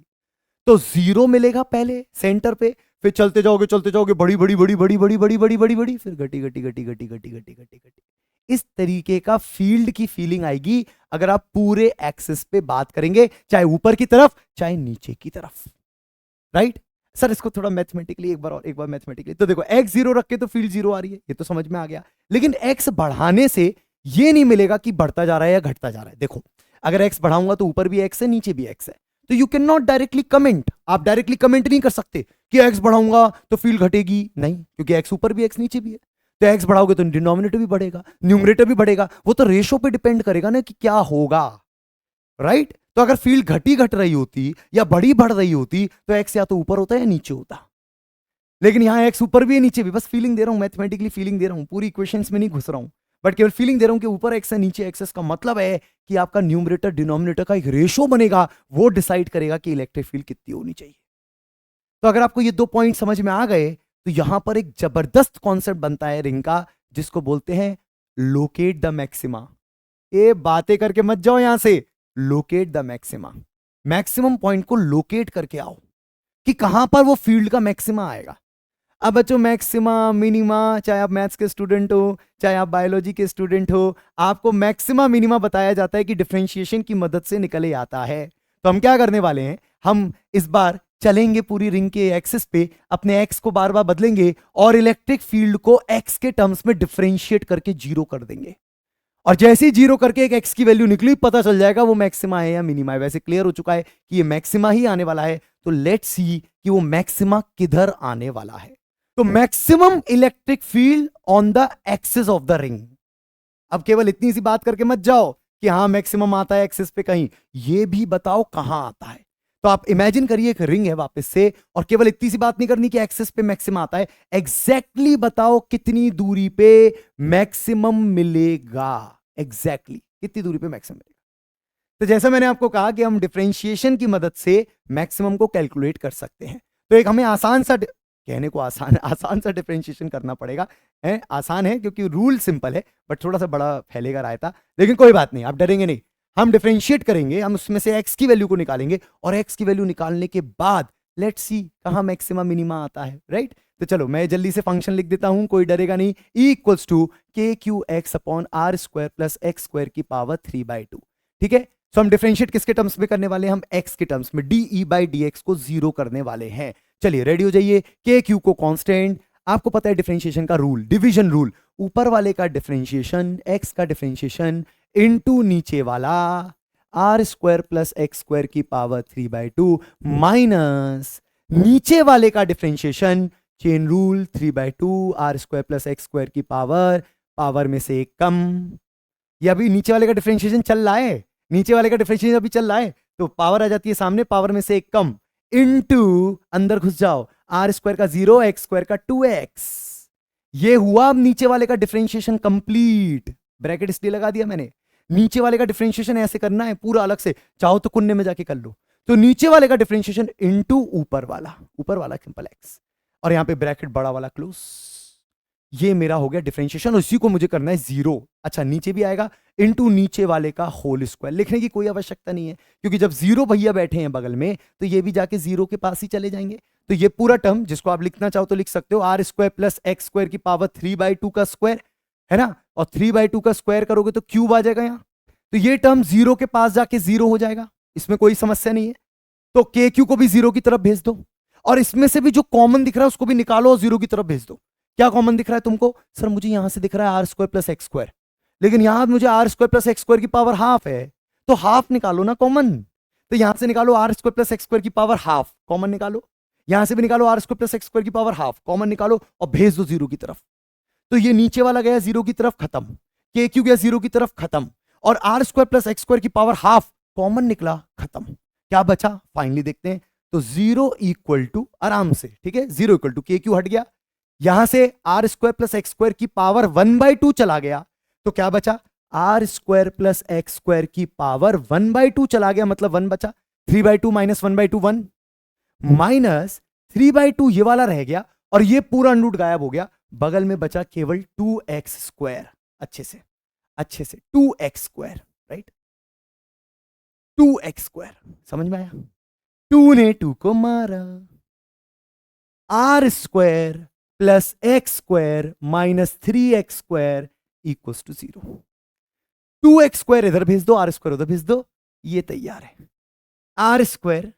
तो 0 मिलेगा पहले सेंटर पे, फिर चलते जाओगे बड़ी बड़ी बड़ी बड़ी बड़ी बड़ी बड़ी बड़ी बड़ी, फिर घटी घटी घटी घटी घटी घटी घटी घटी। इस तरीके का फील्ड की फीलिंग आएगी अगर आप पूरे एक्सिस पे बात करेंगे, चाहे ऊपर की तरफ चाहे नीचे की तरफ, राइट। सर इसको थोड़ा मैथमेटिकली एक बार मैथमेटिकली तो देखो, x 0 रख के तो फील्ड 0 आ रही है, ये तो समझ में आ गया। लेकिन x बढ़ाने से ये नहीं मिलेगा कि बढ़ता जा रहा है या घटता जा रहा है। देखो अगर x बढ़ाऊंगा तो ऊपर भी x है नीचे भी x है, तो you can not directly comment, आप डायरेक्टली कमेंट नहीं कर सकते कि x बढ़ाऊंगा तो फील्ड घटेगी, नहीं, क्योंकि x ऊपर भी x नीचे भी है। तो x बढ़ाओगे तो डिनोमिनेटर भी बढ़ेगा, न्यूमरेटर भी बढ़ेगा, वो तो रेशो पे डिपेंड करेगा ना कि क्या होगा, राइट। तो अगर फील्ड घट रही होती या बड़ी बढ़ रही होती तो x या तो ऊपर होता या नीचे होता। लेकिन यहां x ऊपर भी है नीचे भी, बस फीलिंग दे रहा हूं, मैथमेटिकली फीलिंग दे रहा हूं, पूरी इक्वेशंस में नहीं घुस रहा हूं, बट केवल फीलिंग दे रहा हूं कि ऊपर x है नीचे x है। इसका मतलब है कि आपका न्यूमरेटर डिनोमिनेटर का एक रेशो बनेगा, वो डिसाइड करेगा कि इलेक्ट्रिक फील्ड कितनी होनी चाहिए। तो अगर आपको ये 2 पॉइंट समझ में आ गए तो यहां पर एक जबरदस्त कॉन्सेप्ट बनता है रिंग का, जिसको बोलते हैं लोकेट द मैक्सिमा। ये बातें करके मत जाओ यहां से, locate the maxima, maximum point को लोकेट करके आओ कि कहां पर वो फील्ड का मैक्सिमा आएगा। अब बच्चों मैक्सिमा मिनिमा, चाहे आप मैथ्स के स्टूडेंट हो चाहे आप बायोलॉजी के स्टूडेंट हो, आपको मैक्सिमा मिनिमा बताया जाता है कि डिफरेंशिएशन की मदद से निकले आता है। तो हम क्या करने वाले हैं, हम इस बार चलेंगे पूरी रिंग के एक्सिस पे, अपने एक्स को बार बार बदलेंगे और इलेक्ट्रिक फील्ड को एक्स के टर्म्स में डिफरेंशिएट करके 0 कर देंगे। और जैसे ही 0 करके एक एक्स की वैल्यू निकली, पता चल जाएगा वो मैक्सिमा है या मिनिमा है। वैसे क्लियर हो चुका है कि ये मैक्सिमा ही आने वाला है, तो लेट्स सी कि वो मैक्सिमा किधर आने वाला है। तो maximum electric field on the axis of the ring. अब केवल इतनी सी बात करके मत जाओ कि हाँ मैक्सिमम आता है एक्सिस पे, कहीं ये भी बताओ कहां आता है। तो आप इमेजिन करिए एक रिंग है वापस से, और केवल इतनी सी बात नहीं करनी कि एक्सिस पे मैक्सिमम आता है, एग्जैक्टली बताओ कितनी दूरी पे मैक्सिमम मिलेगा, एग्जैक्टली कितनी दूरी पे मैक्सिमम मिलेगा। तो जैसा मैंने आपको कहा कि हम डिफरेंशिएशन की मदद से मैक्सिमम को कैलकुलेट कर सकते हैं। तो एक हमें आसान सा, कहने को आसान सा डिफरेंशिएशन करना पड़ेगा, है आसान है क्योंकि रूल सिंपल है, बट थोड़ा सा बड़ा फैलेगा रायता, लेकिन कोई बात नहीं, आप डरेंगे नहीं। हम डिफरेंशिएट करेंगे, हम उसमें से x की वैल्यू को निकालेंगे, और x की वैल्यू निकालने के बाद लेट्स सी कहां मैक्सिमा मिनिमा आता है, राइट। तो चलो मैं जल्दी से फंक्शन लिख देता हूं, कोई डरेगा नहीं। E equals to K Q x upon R square plus x square की पावर 3/2, ठीक है। सो हम डिफरेंशिएट किसके टर्म्स में करने वाले हैं, हम x के टर्म्स में, dE/dx को 0 करने वाले हैं। चलिए रेडी हो जाइए। के क्यू को कांस्टेंट, आपको पता है डिफरेंशिएशन का रूल, डिवीजन रूल, ऊपर वाले का डिफरेंशिएशन x का डिफरेंशिएशन इनटू नीचे वाला R square plus x square की पावर 3/2 माइनस नीचे वाले का differentiation, chain rule, 3/2 R square plus x square की पावर पावर में से एक कम। ये अभी नीचे वाले का डिफरेंशिएशन चल रहा है, नीचे वाले का डिफरेंशिएशन अभी चल रहा है, तो पावर आ जाती है सामने, पावर में से एक कम, इनटू अंदर घुस जाओ, आर स्क्वायर का 0 एक्स स्क्वायर का 2x। ये हुआ अब नीचे वाले का डिफरेंशिएशन कंप्लीट। ब्रैकेट इसलिए लगा दिया मैंने, नीचे वाले का डिफरेंशिएशन ऐसे करना है पूरा अलग से, चाहो तो कुन्ने में जाके कर लो। तो नीचे वाले का डिफरेंशिएशन इनटू ऊपर वाला सिंपल एक्स, और यहां पे ब्रैकेट बड़ा वाला क्लोज। ये मेरा हो गया डिफरेंशिएशन, उसी को मुझे करना है 0। अच्छा नीचे भी आएगा इनटू नीचे वाले का होल स्क्वायर, लिखने की कोई आवश्यकता नहीं है क्योंकि जब 0 भैया बैठे हैं बगल में तो ये भी जाके 0 के पास ही चले जाएंगे। तो ये पूरा टर्म जिसको आप लिखना चाहो तो लिख सकते हो, R square plus x square की पावर 3/2 का स्क्वायर है ना, और 3/2 का स्क्वायर करोगे तो क्यूब आ जाएगा यहां। तो ये टर्म 0 के पास जाके 0 हो जाएगा, इसमें कोई समस्या नहीं है। तो के क्यू को भी 0 की तरफ भेज दो, और इसमें से भी जो कॉमन दिख रहा है उसको भी निकालो और 0 की तरफ भेज दो। क्या कॉमन दिख रहा है तुमको? सर मुझे यहां से दिख रहा है R square plus x square, लेकिन यहां मुझे R square plus x square की पावर हाफ है, तो हाफ निकालो ना कॉमन। तो यहां से निकालो R square plus x square की पावर हाफ, कॉमन निकालो। यहां से भी निकालो R square plus x square की पावर हाफ, कॉमन निकालो और भेज दो 0 की तरफ। तो ये नीचे वाला गया 0 की तरफ, खत्म। के क्यू गया 0 की तरफ, खत्म। और R square plus x square की पावर हाफ कॉमन निकला, खत्म। क्या बचा फाइनली देखते हैं। तो 0 इक्वल टू, आराम से ठीक है, 0 इक्वल टू के क्यू हट गया, यहां से R square plus x square की पावर 1/2 चला गया, तो क्या बचा, R square plus x square की पावर 1/2 चला गया, मतलब 1 बचा। 3/2 माइनस 1/2 1, माइनस 3/2 ये वाला रह गया, और ये पूरा रूट गायब हो गया, बगल में बचा केवल 2x स्क्वायर। अच्छे से 2x square, right, 2x square, समझ में आया। 2 ने 2 को मारा, R square plus x square minus 3x square equal to 0। 2x square इधर भेज दो, आर स्क्वायर उधर भेज दो, ये तैयार है। R square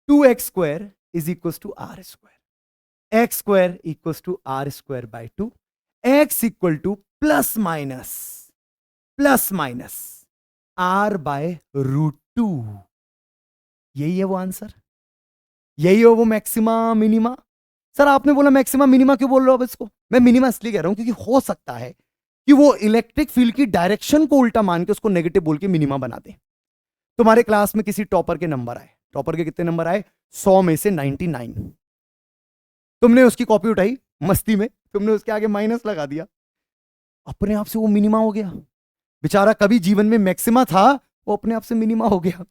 2x square is equal to R square, x square equal to R square by 2, x equal to plus minus R by root 2। यही है वो आंसर, यही है वो मैक्सिमा मिनिमा। सर आपने बोला मैक्सिमा मिनिमा, क्यों बोल रहे हो अब इसको? मैं मिनिमा इसलिए कह रहा हूं क्योंकि हो सकता है कि वो इलेक्ट्रिक फील्ड की डायरेक्शन को उल्टा मान के उसको नेगेटिव बोल के मिनिमा बना दे। तुम्हारे क्लास में किसी टॉपर के नंबर आए, टॉपर के कितने नंबर आए? 100 में से 99। तुमने उसकी कॉपी उठाई मस्ती में, तुमने उसके आगे माइनस लगा दिया, अपने आप से वो मिनिमा हो गया। बेचारा कभी जीवन में मैक्सिमा था, वो अपने आप से मिनिमा हो गया।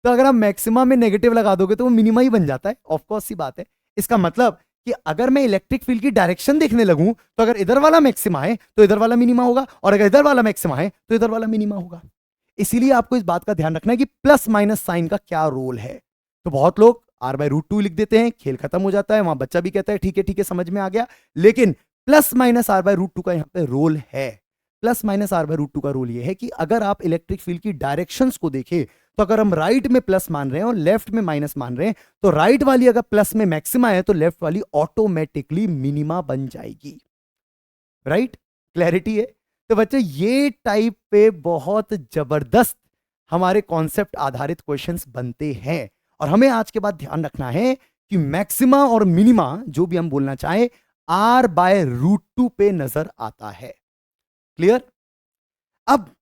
तो अगर आप मैक्सिमा में नेगेटिव लगा दोगे तो वो मिनिमा ही बन जाता है, ऑफकोर्स सी बात है। इसका मतलब कि अगर मैं इलेक्ट्रिक फील्ड की डायरेक्शन देखने लगूं तो अगर इधर वाला मैक्सिमा है तो इधर वाला मिनिमा होगा, और अगर इधर वाला मैक्सिमा है तो इधर वाला मिनिमा होगा। इसीलिए आपको इस बात का ध्यान रखना है कि प्लस माइनस साइन का क्या रोल है। तो बहुत लोग आर बाय रूट 2 लिख देते हैं, खेल खत्म हो जाता है, वहां बच्चा भी कहता है ठीक है समझ में आ गया, लेकिन plus minus R by root 2 का यहां पे रोल है। Plus minus R by root 2 का रोल ये है कि अगर आप इलेक्ट्रिक फील्ड की डायरेक्शंस को देखें तो अगर हम राइट में प्लस मान रहे हैं और लेफ्ट में माइनस मान रहे हैं, तो राइट वाली अगर प्लस में मैक्सिमा है तो लेफ्ट वाली ऑटोमेटिकली मिनिमा बन जाएगी। राइट, क्लैरिटी है? तो बच्चों ये टाइप पे बहुत जबरदस्त हमारे कॉन्सेप्ट आधारित क्वेश्चंस बनते हैं, और हमें आज के बाद ध्यान रखना है कि मैक्सिमा और मिनिमा जो भी हम बोलना चाहें आर बाय रूट 2 पे नजर आता है। क्लियर? अब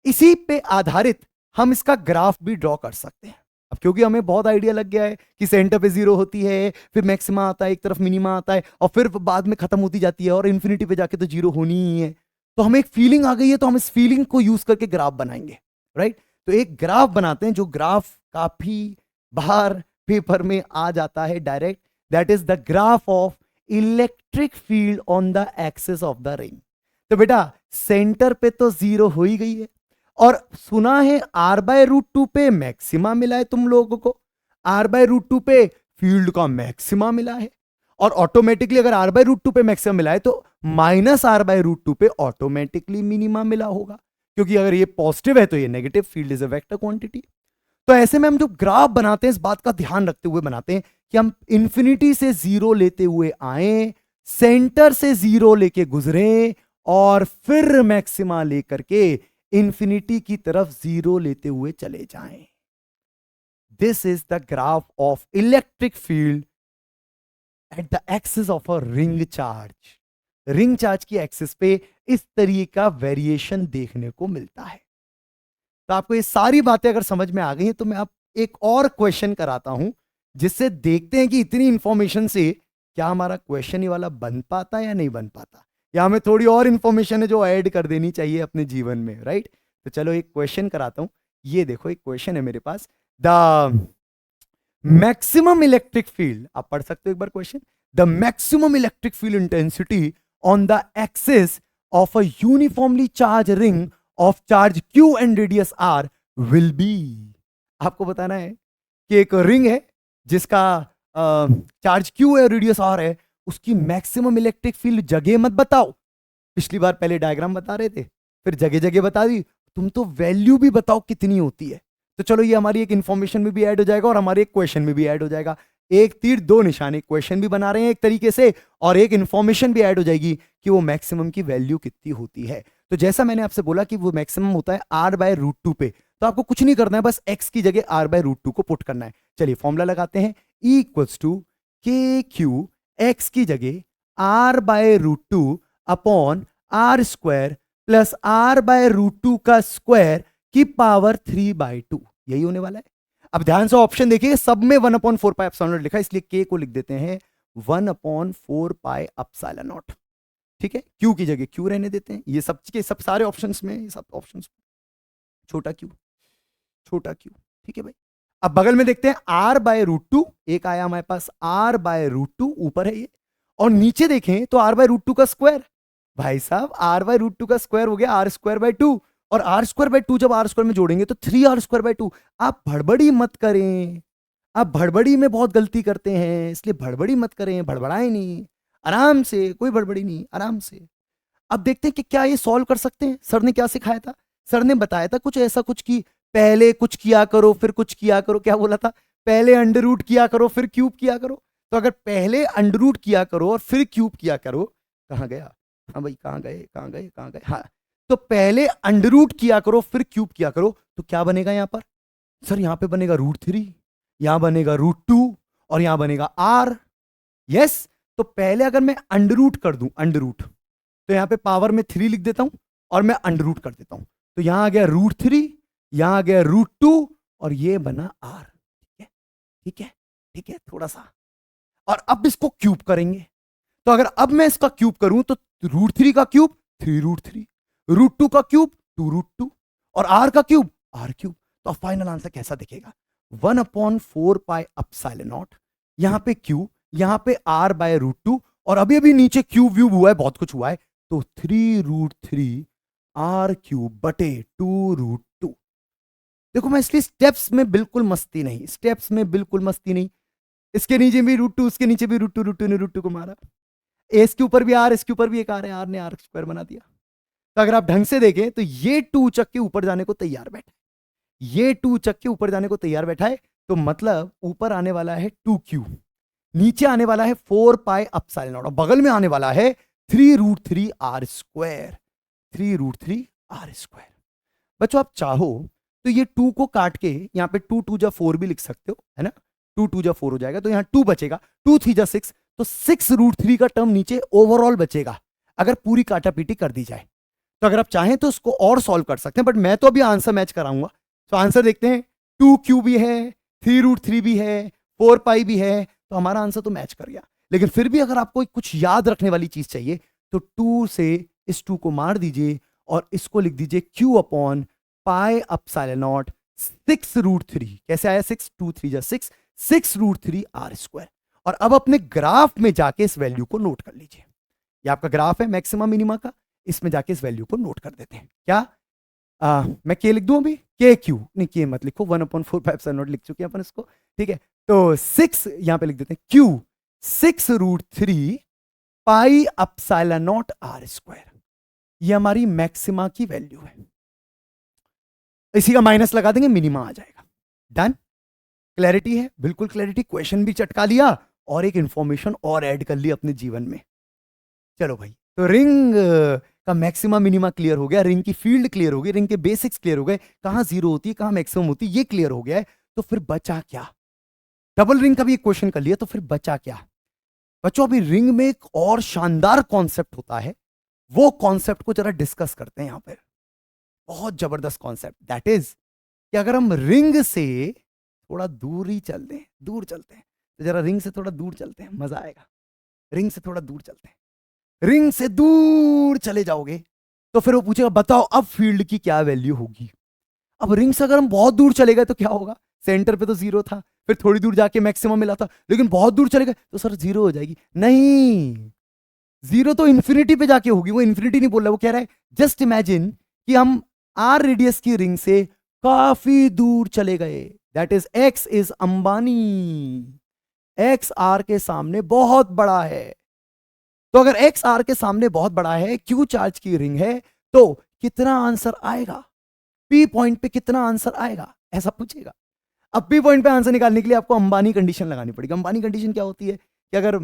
इसी पे आधारित हम इसका ग्राफ भी ड्रॉ कर सकते हैं। अब क्योंकि हमें बहुत आइडिया लग गया है कि सेंटर पे 0 होती है, फिर मैक्सिमा आता है, एक तरफ मिनिमा आता है, और फिर बाद में खत्म होती जाती है, और इन्फिनिटी पे जाके तो 0 होनी ही है। तो हमें एक फीलिंग आ गई है, तो हम इस फीलिंग को यूज करके ग्राफ बनाएंगे। राइट, तो एक ग्राफ बनाते हैं जो ग्राफ काफी बाहर पेपर में आ जाता है direct, that is the graph of electric field on the axis of the ring. तो बेटा सेंटर पे तो 0 हो ही गई है, और सुना है आर बाय रूट 2 पे मैक्सिमा मिला है तुम लोगों को, आर बाय रूट 2 पे फील्ड का मैक्सिमा मिला है, और ऑटोमेटिकली अगर आर बाय रूट 2 पे मैक्सिमा मिला है तो माइनस आर बाय रूट 2 पे ऑटोमेटिकली मिनिमा मिला होगा, क्योंकि अगर ये पॉजिटिव है तो ये negative, field is a vector quantity. तो ऐसे में हम जो ग्राफ बनाते हैं इस बात का ध्यान रखते हुए बनाते हैं कि हम इंफिनिटी से 0 लेते हुए आए, सेंटर से 0 लेके गुजरे, और फिर मैक्सिमा लेकर के इंफिनिटी की तरफ 0 लेते हुए चले जाएं। This is the graph of electric field at the axis of a ring charge. Ring charge की एक्सिस पे इस तरीके का वेरिएशन देखने को मिलता है। तो आपको ये सारी बातें अगर समझ में आ गई हैं तो मैं आप एक और क्वेश्चन कराता हूं, जिससे देखते हैं कि इतनी इंफॉर्मेशन से क्या हमारा क्वेश्चन ये वाला बन पाता या नहीं बन पाता, या हमें थोड़ी और इंफॉर्मेशन है जो ऐड कर देनी चाहिए अपने जीवन में, राइट। तो चलो एक क्वेश्चन कराता हूं। ये देखो एक क्वेश्चन है मेरे पास। द मैक्सिमम इलेक्ट्रिक फील्ड, आप पढ़ सकते हो एक बार question. The maximum electric field intensity on the axis of a uniformly charge ring of charge Q and radius R will be. आपको बताना है कि एक रिंग है जिसका चार्ज Q है, रेडियस R है, उसकी मैक्सिमम इलेक्ट्रिक फील्ड जगह मत बताओ। पिछली बार पहले डायग्राम बता रहे थे, फिर जगह जगह बता दी, तुम तो वैल्यू भी बताओ कितनी होती है। तो चलो ये हमारी एक इंफॉर्मेशन में भी ऐड हो जाएगा और हमारे एक क्वेश्चन में भी ऐड हो जाएगा। एक तीर दो निशान, एक क्वेश्चन भी बना रहे हैं एक तरीके से और एक इंफॉर्मेशन भी ऐड हो जाएगी कि वो मैक्सिमम की वैल्यू कितनी होती है। तो जैसा मैंने आपसे बोला कि वो मैक्सिमम होता है R/√2 पे, तो आपको कुछ नहीं करना है, बस x की जगह R/√2 को पुट करना है। चलिए फॉर्मूला लगाते हैं, E = KQ, x की जगह R/√2 upon R² plus R/√2 का स्क्वायर की पावर 3/2, यही होने वाला है। अब ध्यान से ऑप्शन देखिए, सब में 1/4 पाई एप्सिलॉन नॉट लिखा है, इसलिए k को लिख देते हैं 1/4 पाई एप्सिलॉन नॉट। ठीक है, q की जगह q रहने देते हैं। ये सब के सब सारे ऑप्शंस में, ये सब ऑप्शंस छोटा q, छोटा q। ठीक है भाई। अब बगल में देखते हैं R/√2, एक आया हमारे पास R/√2, ऊपर है ये, और नीचे देखें तो R/√2 का स्क्वायर। भाई साहब R/√2 का स्क्वायर हो गया R²/2, और R²/2 जब R² में जोड़ेंगे तो 3R²/2। आप भड़बड़ी मत करें, आप भड़बड़ी में बहुत गलती करते हैं, इसलिए भड़बड़ी मत करें, भड़बड़ाएं नहीं, आराम से, कोई भड़बड़ी नहीं, आराम से। अब देखते हैं कि क्या ये सॉल्व कर सकते हैं। सर ने क्या सिखाया था? सर ने बताया था कुछ ऐसा, कुछ कि पहले कुछ किया करो फिर कुछ किया करो। क्या बोला था? पहले अंडर रूट किया करो फिर क्यूब किया करो। तो अगर पहले अंडर रूट किया करो और फिर क्यूब किया करो, कहां गया? हाँ भाई, कहां गए, कहां गए, कहां गए? हाँ, तो पहले अंडर रूट किया करो फिर क्यूब किया करो, तो क्या बनेगा यहां पर? सर यहां पे बनेगा √3, यहां बनेगा √2 और यहां बनेगा R। यस, तो पहले अगर मैं अंडर रूट कर दूं, अंडर रूट, तो यहां पे पावर में 3 लिख देता हूं और मैं अंडर रूट कर देता हूं, तो यहां आ गया √3, यहां आ गया √2 और ये बना R। ठीक है, ठीक है, ठीक है, थोड़ा सा। और अब इसको क्यूब करेंगे, तो अगर अब मैं इसका क्यूब करूं तो √3 का क्यूब 3√3, √2 का क्यूब 2√2 और R का क्यूब R³। तो फाइनल आंसर कैसा दिखेगा? 1/4 पाई एप्सिलॉन नॉट, यहां पे Q, यहां पे R/√2 और अभी अभी नीचे क्यूब व्यूब हुआ है, बहुत कुछ हुआ है, तो 3√3 R³ बटे 2√2। देखो मैं इसलिए स्टेप्स में बिल्कुल मस्ती नहीं, स्टेप्स में बिल्कुल मस्ती नहीं। इसके नीचे भी √2, उसके नीचे भी √2, √2 ने √2 को मारा, एस के ऊपर भी आर, इसके ऊपर भी एक आर है, आर ने R² बना दिया। तो अगर आप ढंग से देखें तो ये 2 चक के ऊपर जाने को तैयार बैठा है, ये 2 चक के ऊपर जाने को तैयार बैठा है, तो मतलब ऊपर आने वाला है 2Q, नीचे आने वाला है 4 पाई एप्सिलॉन नॉट और बगल में आने वाला है 3√3 R², 3√3 R²। बच्चों आप चाहो तो ये 2 को काट के यहां पे 2 2 जा 4 भी लिख सकते हो, है ना? 2 2 जा 4 हो जाएगा, तो यहां 2 बचेगा, 2 3 जा 6, तो 6√3 का टर्म नीचे ओवरऑल बचेगा अगर पूरी काटा पीटी कर दी जाए। तो अगर आप चाहें तो उसको और सॉल्व कर सकते हैं, बट मैं तो अभी आंसर मैच कराऊंगा। तो आंसर देखते हैं, 2Q भी है, 3√3 भी है, 4 पाई भी है, तो हमारा आंसर तो मैच कर गया। लेकिन फिर भी अगर आपको कुछ याद रखने वाली चीज चाहिए तो 2 से इस 2 को मार दीजिए और इसको लिख दीजिए Q upon pi epsilon not 6√3। कैसे आया 6? 2 3 जा 6, 6√3 R²। और अब अपने ग्राफ में जाके इस वैल्यू को नोट कर लीजिए। ये आपका ग्राफ है मैक्सिमा मिनिमा का, इसमें जाके इस वैल्यू को नोट कर देते हैं। क्या मैं के लिख दूं अभी? KQ नहीं, के मत लिखो, 1/4 पाई एप्सिलॉन नॉट लिख चुके हैं अपन इसको। ठीक है, तो 6 यहां पे लिख देते हैं, Q 6√3 pi epsilon not R²। ये हमारी मैक्सिमा की वैल्यू है, इसी का माइनस लगा देंगे, मिनिमा आ जाएगा। डन? क्लैरिटी है? बिल्कुल क्लैरिटी। क्वेश्चन भी चटका लिया और एक इंफॉर्मेशन और ऐड कर ली अपने जीवन में। चलो भाई, तो रिंग का मैक्सिमा मिनिमा क्लियर हो गया, रिंग की फील्ड क्लियर हो गई, रिंग के बेसिक्स क्लियर हो गए, कहां जीरो होती है कहां मैक्सिमम होती है ये क्लियर हो गया है। तो फिर बचा क्या? डबल रिंग का भी एक क्वेश्चन कर लिया, तो फिर बचा क्या? बच्चों अभी रिंग में एक और शानदार कॉन्सेप्ट होता है, वो कॉन्सेप्ट को जरा डिस्कस करते हैं यहां पर। बहुत जबरदस्त कॉन्सेप्ट, दैट इज कि अगर हम रिंग से थोड़ा दूर ही चल दें, दूर चलते हैं, तो जरा रिंग से थोड़ा दूर चलते हैं, मजा आएगा। रिंग से थोड़ा दूर चलते हैं, रिंग से दूर चले जाओगे तो फिर वो पूछेगा बताओ अब फील्ड की क्या वैल्यू होगी। अब रिंग से अगर हम बहुत दूर चले गए तो क्या होगा, सेंटर पे तो जीरो था, फिर थोड़ी दूर जाके मैक्सिमम मिला था, लेकिन बहुत दूर चले गए तो सर जीरो हो जाएगी। नहीं, जीरो तो इंफिनिटी पे जाके होगी। वो इंफिनिटी नहीं बोल रहा, वो कह रहा है जस्ट इमेजिन कि हम आर रेडियस की रिंग से काफी दूर चले गए, that is x is Ambani, x R के सामने बहुत बड़ा है। तो अगर एक्स आर के सामने बहुत बड़ा है, क्यू चार्ज की रिंग है, तो कितना आंसर आएगा, पी पॉइंट पे कितना आंसर आएगा, ऐसा पूछेगा। अब पी पॉइंट पे आंसर निकालने के लिए आपको अंबानी कंडीशन लगानी पड़ेगी। अंबानी कंडीशन क्या होती है कि अगर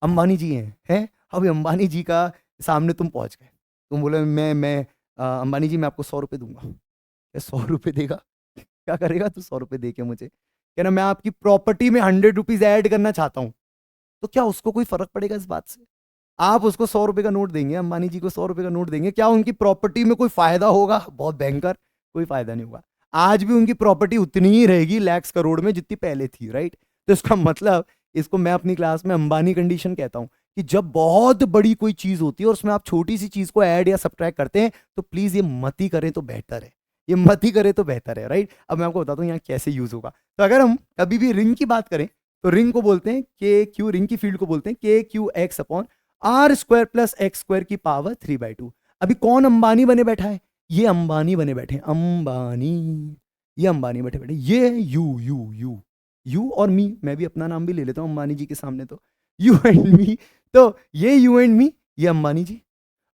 अंबानी जी हैं, अभी अंबानी जी का सामने तुम पहुंच गए, तुम बोले मैं अंबानी जी मैं आपको 100 रुपये दूंगा। 100 रुपये देगा, क्या करेगा तू 100 रुपये दे के मुझे, कहना मैं आपकी प्रॉपर्टी में 100 रुपीज ऐड करना चाहता हूं, तो क्या उसको कोई फर्क पड़ेगा इस बात से? आप उसको 100 रुपये का नोट देंगे, अंबानी जी को 100 रुपये का नोट देंगे, क्या उनकी प्रॉपर्टी में कोई फायदा होगा? बहुत भयंकर, कोई फायदा नहीं होगा। आज भी उनकी प्रॉपर्टी उतनी ही रहेगी लैक्स करोड़ में जितनी पहले थी, राइट? तो इसका मतलब, इसको मैं अपनी क्लास में अंबानी कंडीशन कहता हूं कि जब बहुत बड़ी कोई चीज होती है और उसमें आप छोटी सी चीज को ऐड या सब्ट्रैक्ट करते हैं, तो प्लीज ये मत ही करें तो बेहतर है, ये मत ही करें तो बेहतर है, राइट? अब मैं आपको बताता हूँ यहाँ कैसे यूज होगा। तो अगर हम कभी भी रिंग की बात करें तो रिंग को बोलते हैं के क्यू, रिंग की फील्ड को बोलते हैं K Q x upon R square plus x square की पावर 3/2। अभी कौन अंबानी बने बैठा है? ये अंबानी बने बैठे हैं, अंबानी, ये अंबानी बैठे बैठे, ये यू और मी, मैं भी अपना नाम भी ले लेता हूँ अंबानी जी के सामने, तो यू एंड मी, तो ये यू एंड मी, ये अंबानी जी।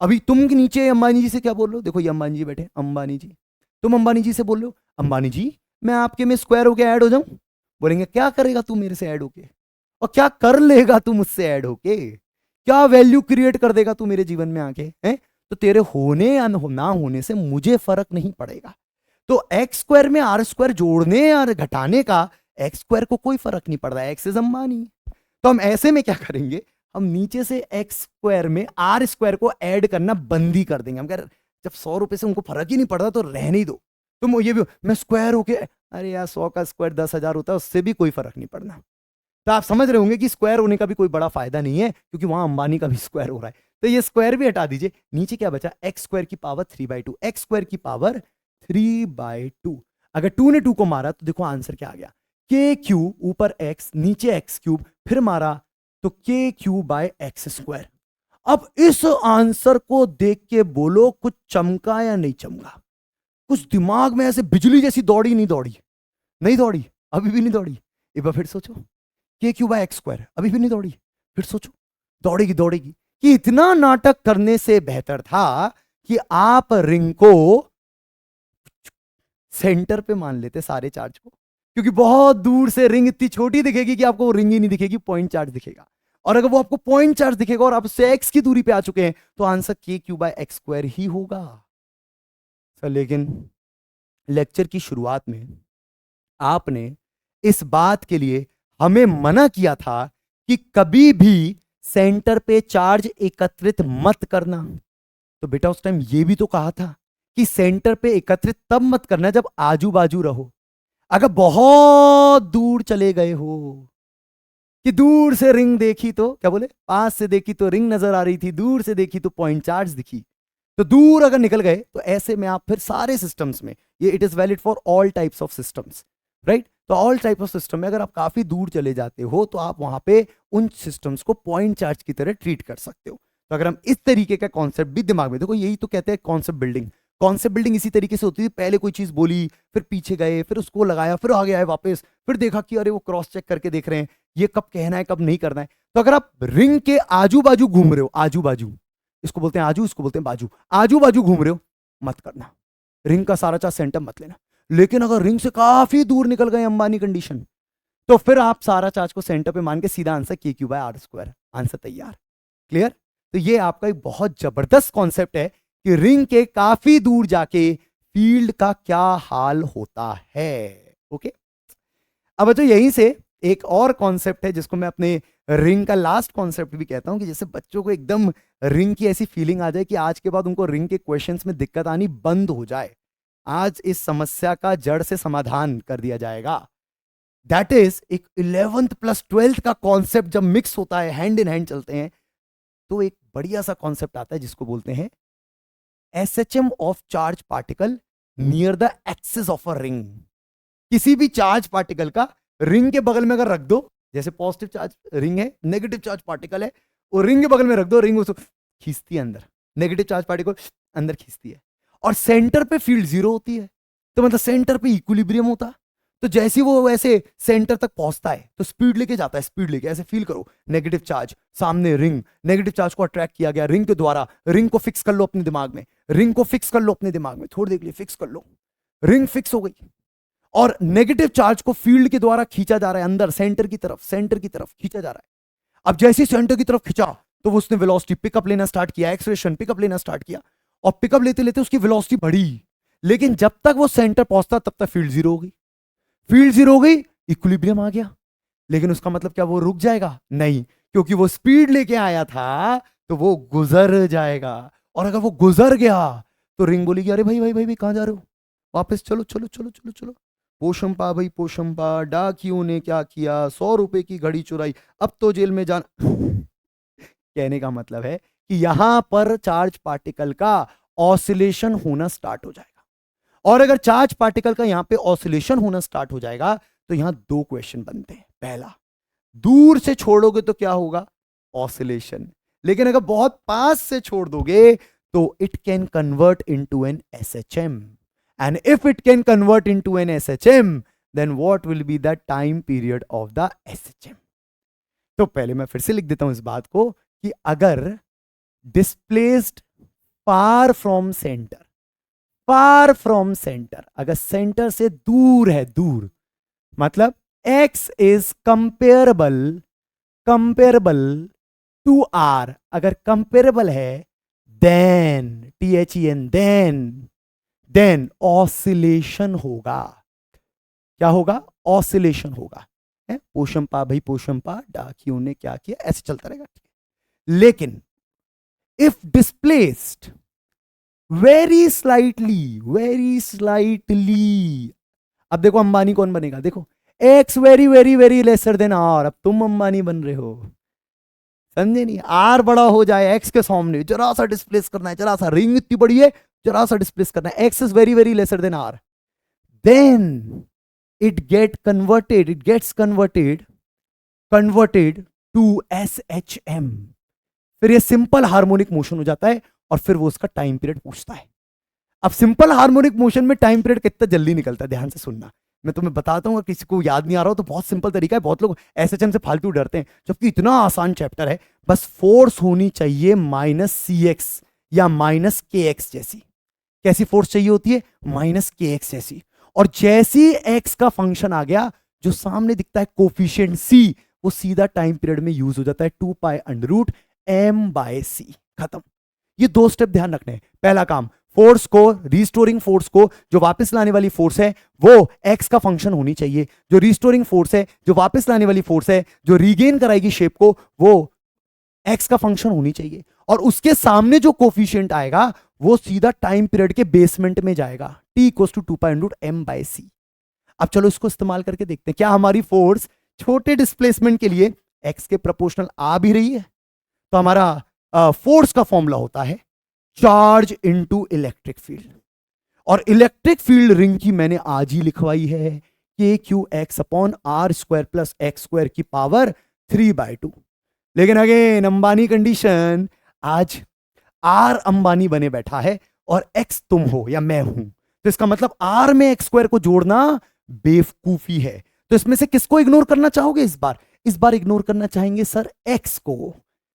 अभी तुम के नीचे अंबानी जी से क्या बोल रहे हो? देखो ये अंबानी जी बैठे, अंबानी जी, तुम अंबानी जी से बोल रहे हो अंबानी जी मैं आपके में स्क्वायर होके ऐड हो जाऊं? बोलेंगे क्या करेगा तू मेरे से ऐड होके, और क्या कर लेगा तू मुझसे ऐड होके, क्या वैल्यू क्रिएट कर देगा तू मेरे जीवन में आके, हैं? तो तेरे होने या ना होने से मुझे फर्क नहीं पड़ेगा। तो एक्स स्क्वायर में आर स्क्वायर जोड़ने और घटाने का एक्स स्क्वायर को कोई फर्क नहीं पड़ रहा है, एक्स इज अंबानी। तो हम ऐसे में क्या करेंगे, हम नीचे से एक्स स्क्वायर में आर स्क्वायर को ऐड करना बंद ही कर देंगे। हम कह रहे जब 100 रुपए से उनको फर्क ही नहीं पड़ रहा तो रहने ही दो। तुम ये भी मैं स्क्वायर होके, अरे यार 100 का स्क्वायर 10,000 होता है, उससे भी कोई फर्क नहीं पड़ना। तो आप समझ रहे होंगे कि स्क्वायर होने का भी कोई बड़ा फायदा नहीं है, क्योंकि वहां अंबानी का भी स्क्वायर हो रहा है। तो ये स्क्वायर भी हटा दीजिए, नीचे क्या बचा, एक्स स्क्वायर की पावर 3/2, एक्स स्क्वायर की पावर 3/2। अगर 2 ने 2 को मारा तो देखो आंसर क्या आ गया, के क्यू ऊपर एक्स नीचे एक्स क्यूब, फिर मारा तो के क्यू बाय एक्स स्क्वायर। अब इस आंसर को देख के बोलो कुछ चमका या नहीं चमका, कुछ दिमाग में ऐसे बिजली जैसी दौड़ी नहीं दौड़ी? नहीं दौड़ी, अभी भी नहीं दौड़ी। एक बार फिर सोचो, के क्यू बाय एक्स स्क्वायर, अभी भी नहीं दौड़ी, फिर सोचो, दौड़ेगी दौड़ेगी। कि इतना नाटक करने से बेहतर था कि आप रिंग को सेंटर पे मान लेते सारे चार्ज को, क्योंकि बहुत दूर से रिंग इतनी छोटी दिखेगी कि आपको रिंग ही नहीं दिखेगी, पॉइंट चार्ज दिखेगा। और अगर वो आपको पॉइंट चार्ज दिखेगा और आप उससे एक्स की दूरी पे आ चुके हैं, तो answer K Q by X square ही होगा। सर लेकिन लेक्चर की शुरुआत में आपने इस बात के लिए हमें मना किया था कि कभी भी सेंटर पे चार्ज एकत्रित मत करना। तो बेटा उस टाइम ये भी तो कहा था कि सेंटर पे एकत्रित तब मत करना जब आजू बाजू रहो। अगर बहुत दूर चले गए हो, कि दूर से रिंग देखी तो क्या बोले, पास से देखी तो रिंग नजर आ रही थी, दूर से देखी तो पॉइंट चार्ज दिखी, तो दूर अगर निकल गए तो ऐसे में आप फिर सारे सिस्टम्स में, ये it is valid for all types of systems, right? तो ऑल टाइप ऑफ सिस्टम में अगर आप काफी दूर चले जाते हो तो आप वहां पे उन सिस्टम्स को पॉइंट चार्ज की तरह ट्रीट कर सकते हो। तो अगर हम इस तरीके का कॉन्सेप्ट भी दिमाग में, देखो यही तो कहते हैं कॉन्सेप्ट बिल्डिंग। कॉन्सेप्ट बिल्डिंग इसी तरीके से होती थी, पहले कोई चीज बोली, फिर पीछे गए, फिर उसको लगाया, फिर आगे आए वापस, फिर देखा कि अरे वो क्रॉस चेक करके देख रहे हैं ये कब कहना है कब नहीं करना है। तो अगर आप रिंग के आजू बाजू घूम रहे हो, आजू बाजू, इसको बोलते हैं आजू, इसको बोलते हैं बाजू, आजू बाजू घूम रहे हो, मत करना, रिंग का सारा चार्ज सेंटर मत लेना। लेकिन अगर रिंग से काफी दूर निकल गए अंबानी कंडीशन, तो फिर आप सारा चार्ज को सेंटर पे मान के सीधा answer K Q by R square, answer तैयार। क्लियर? तो ये आपका एक बहुत जबरदस्त कॉन्सेप्ट है कि रिंग के काफी दूर जाके फील्ड का क्या हाल होता है। ओके, अब तो यहीं से एक और कॉन्सेप्ट है जिसको मैं अपने रिंग का लास्ट कॉन्सेप्ट भी कहता हूं कि जैसे बच्चों को एकदम रिंग की ऐसी फीलिंग आ जाए कि आज के बाद उनको रिंग के क्वेश्चंस में दिक्कत आनी बंद हो जाए। आज इस समस्या का जड़ से समाधान कर दिया जाएगा। दैट इज एक 11th प्लस 12th का कॉन्सेप्ट जब मिक्स होता है, हैंड इन हैंड चलते हैं, तो एक बढ़िया सा कॉन्सेप्ट आता है जिसको बोलते हैं SHM of charge particle near the axis of a ring. किसी भी चार्ज पार्टिकल का रिंग के बगल में अगर रख दो, जैसे पॉजिटिव चार्ज रिंग है, नेगेटिव चार्ज पार्टिकल है, और रिंग के बगल में रख दो, रिंग उसको खींचती है अंदर, नेगेटिव चार्ज पार्टिकल अंदर खींचती है, और सेंटर पे फील्ड जीरो होती है, तो मतलब सेंटर पे इक्विलिब्रियम होता। तो जैसे वो वैसे सेंटर तक पहुंचता है तो स्पीड लेके जाता है, स्पीड लेके, ऐसे फील करो, नेगेटिव चार्ज सामने, रिंग, नेगेटिव चार्ज को अट्रैक्ट किया गया रिंग के द्वारा, रिंग को फिक्स कर लो अपने दिमाग में, रिंग को फिक्स कर लो अपने दिमाग में, थोड़ी देर के लिए फिक्स कर लो, रिंग फिक्स हो गई, और नेगेटिव चार्ज को फील्ड के द्वारा खींचा जा रहा है अंदर, सेंटर की तरफ, सेंटर की तरफ खींचा जा रहा है। अब जैसे सेंटर की तरफ खींचा तो उसने वेलोसिटी पिकअप लेना स्टार्ट किया, एक्सेलरेशन पिकअप लेना स्टार्ट किया, और पिकअप लेते लेते उसकी वेलोसिटी बढ़ी, लेकिन जब तक वो सेंटर पहुंचता तब तक फील्ड जीरो हो गई, फील्ड जीरो हो गई, इक्विलिब्रियम आ गया। लेकिन उसका मतलब क्या वो रुक जाएगा? नहीं, क्योंकि वो स्पीड लेके आया था तो वो गुजर जाएगा, और अगर वो गुजर गया तो रिंग बोलेगी अरे भाई भाई भाई, भाई कहां जा रहे हो, वापस चलो चलो चलो चलो चलो। पोशंपा भाई पोशंपा, डाकियों ने क्या किया, 100 रुपए की घड़ी चुराई, अब तो जेल में जाना। कहने का मतलब है कि यहां पर चार्ज पार्टिकल का ऑसिलेशन होना स्टार्ट हो जाएगा, और अगर चार्ज पार्टिकल का यहां पे ऑसिलेशन होना स्टार्ट हो जाएगा तो यहां दो क्वेश्चन बनते हैं। पहला, दूर से छोड़ोगे तो क्या होगा? ऑसिलेशन। लेकिन अगर बहुत पास से छोड़ दोगे तो it can convert into an SHM, and if it can convert into an SHM, then what will be the time period of the SHM? तो पहले मैं फिर से लिख देता हूं इस बात को कि अगर displaced far from centre, far from centre, अगर सेंटर से दूर है, दूर, मतलब x is comparable, comparable to r, अगर कंपेरेबल है देन, THEN, देन ऑसिलेशन होगा। क्या होगा? ऑसिलेशन होगा। पोशंपा भाई पोशंपा, डाकियों ने क्या किया, ऐसे चलता रहेगा। लेकिन if displaced very slightly, very slightly, अब देखो अंबानी कौन बनेगा, देखो x very very very lesser than R, अब तुम अंबानी बन रहे हो, समझे नहीं? आर बड़ा हो जाए एक्स के सामने, जरा सा डिस्प्लेस करना है, जरा सा, रिंग इतनी बड़ी है, जरा सा डिस्प्लेस करना है, x is very very lesser than R, then it gets converted to SHM। फिर ये सिंपल हार्मोनिक मोशन हो जाता है, और फिर वो उसका टाइम पीरियड पूछता है। अब सिंपल हार्मोनिक मोशन में टाइम पीरियड कितना जल्दी निकलता है, ध्यान से सुनना, मैं तुम्हें बताता हूँ, किसी को याद नहीं आ रहा हो तो बहुत सिंपल तरीका है, बहुत लोग SHM से फालतू डरते हैं, जबकि इतना आसान चैप्टर है। बस फोर्स होनी चाहिए -CX या -KX जैसी। कैसी फोर्स चाहिए होती है? -KX जैसी। और जैसी x का फंक्शन आ गया, जो सामने दिखता है कोफिशिएंट c, वो सीधा टाइम पीरियड में यूज हो जाता है, 2π√m/c, खत्म। ये दो स्टेप ध्यान रखने हैं। पहला काम, फोर्स को, रिस्टोरिंग फोर्स को, जो वापस लाने वाली फोर्स है, वो x का फंक्शन होनी चाहिए। जो रिस्टोरिंग फोर्स है, जो वापस लाने वाली फोर्स है, जो रीगेन कराएगी शेप को, वो x का फंक्शन होनी चाहिए। और उसके सामने जो कोफिशिएंट आएगा वो सीधा टाइम पीरियड के बेसमेंट में जाएगा, t = 2π√m/c। अब चलो इसको इस्तेमाल करके देखते हैं, क्या हमारी फोर्स छोटे डिस्प्लेसमेंट के लिए x के प्रोपोर्शनल आ भी रही है? तो हमारा फोर्स का फॉर्मूला होता है चार्ज इनटू इलेक्ट्रिक फील्ड, और इलेक्ट्रिक फील्ड रिंग की मैंने आज ही लिखवाई है, KQX/r² + x² की पावर 3/2। लेकिन अगेन अंबानी कंडीशन, आज आर अंबानी बने बैठा है और एक्स तुम हो या मैं हूं, तो इसका मतलब आर में x² को जोड़ना बेवकूफी है। तो इसमें से किसको इग्नोर करना चाहोगे इस बार? इस बार इग्नोर करना चाहेंगे सर x को।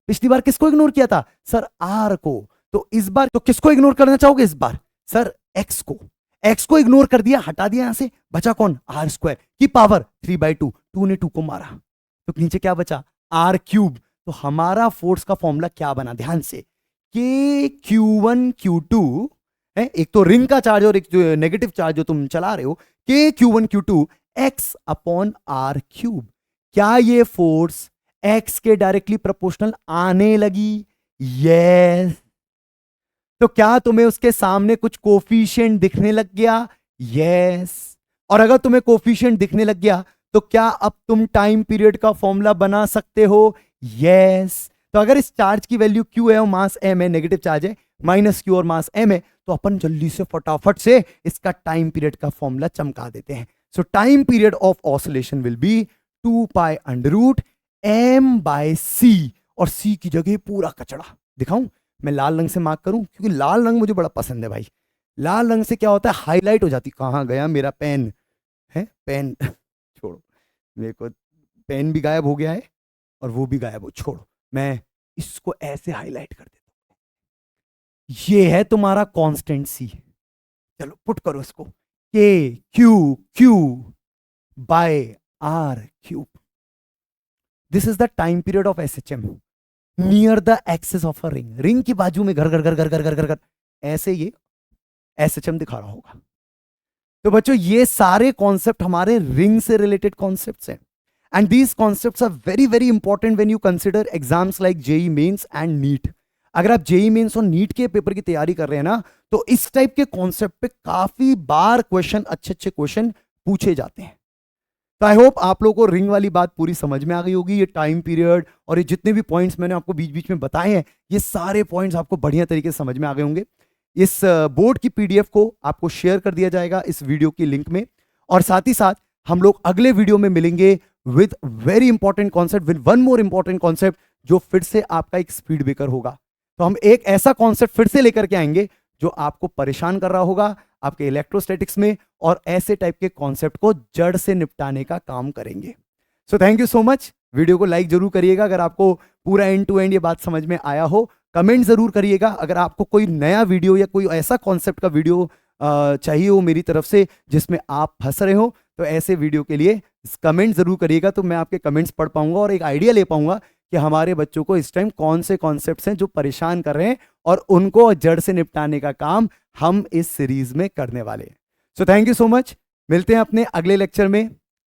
पिछली बार किसको इग्नोर किया था सर? r को। तो इस बार तो किसको इग्नोर करना चाहोगे इस बार? सर x को। x को इग्नोर कर दिया, हटा दिया यहां से, बचा कौन? r² की पावर 3/2, 2 ने 2 को मारा तो नीचे क्या बचा? r³। तो हमारा फोर्स का फॉर्मूला क्या बना? ध्यान से, KQ1Q2 है, एक तो रिंग का चार्ज और एक जो नेगेटिव चार्ज जो तुम चला रहे हो, KQ1Q2 x/r³। क्या ये फोर्स एक्स के डायरेक्टली प्रोपोर्शनल आने लगी? यस। तो क्या तुम्हें उसके सामने कुछ कोफिशिएंट दिखने लग गया? यस। और अगर तुम्हें कोफिशिएंट दिखने लग गया तो क्या अब तुम टाइम पीरियड का फॉर्मूला बना सकते हो? यस। तो अगर इस चार्ज की वैल्यू क्यू है और मास एम है, नेगेटिव चार्ज है, माइनस क्यू और मास एम है, तो अपन जल्दी से फटाफट से इसका टाइम पीरियड का फॉर्मूला चमका देते हैं. So time period of oscillation will be 2 pi under root M by C, और सी की जगह पूरा कचड़ा. दिखाऊं मैं लाल रंग से मार्क करूं, क्योंकि लाल रंग मुझे बड़ा पसंद है भाई. लाल रंग से क्या होता है, हाईलाइट हो जाती. कहां गया मेरा पेन है, पेन छोड़ो, मेरे को पेन भी गायब हो गया है और वो भी गायब हो, छोड़ो, मैं इसको ऐसे हाईलाइट कर देता हूं. ये है तुम्हारा कांस्टेंट सी. चलो पुट करो इसको, K Q Q by R cube. This is the time period of SHM near the axis of a ring. Ring की बाजू में घर घर घर घर घर घर घर घर ऐसे ये एसएचएम दिखा रहा होगा. तो बच्चों ये सारे कॉन्सेप्ट हमारे रिंग से रिलेटेड कॉन्सेप्ट्स हैं. And these concepts are very very important when you consider exams like JEE Mains and NEET. अगर आप जेई मेंस और नीट के पेपर की तैयारी कर रहे हैं ना, तो इस टाइप के कॉन्सेप्ट पे काफी बार क्वेश्चन, अच्छे अच्छे क्वेश्चन पूछे जाते हैं. तो आई होप आप लोगों को रिंग वाली बात पूरी समझ में आ गई होगी. ये टाइम पीरियड और ये जितने भी पॉइंट्स मैंने आपको बीच बीच में बताए हैं, ये सारे पॉइंट्स आपको बढ़िया तरीके से समझ में आ गए होंगे. इस बोर्ड की पीडीएफ को आपको शेयर कर दिया जाएगा इस वीडियो की लिंक में. और साथ ही साथ हम लोग अगले वीडियो में मिलेंगे with very important concept, with one more important concept, जो फिर से आपका एक स्पीड ब्रेकर होगा. तो हम एक ऐसा कॉन्सेप्ट फिर से लेकर के आएंगे जो आपको परेशान कर रहा होगा आपके इलेक्ट्रोस्टैटिक्स में, और ऐसे टाइप के कॉन्सेप्ट को जड़ से निपटाने का काम करेंगे. So thank you so much. Video को लाइक जरूर करिएगा अगर आपको पूरा एंड टू एंड ये बात समझ में आया हो. कमेंट जरूर करिएगा अगर आपको कोई नया वीडियो या कोई ऐसा कॉन्सेप्ट का वीडियो चाहिए हो मेरी तरफ से जिसमें आप फंस रहे हो, तो ऐसे वीडियो के लिए कमेंट जरूर करिएगा. तो मैं आपके कमेंट्स पढ़ पाऊंगा और एक आइडिया ले पाऊंगा कि हमारे बच्चों को इस टाइम कौन से कॉन्सेप्ट्स हैं जो परेशान कर रहे हैं, और उनको जड़ से निपटाने का काम हम इस सीरीज में करने वाले हैं. So thank you so much. मिलते हैं अपने अगले लेक्चर में.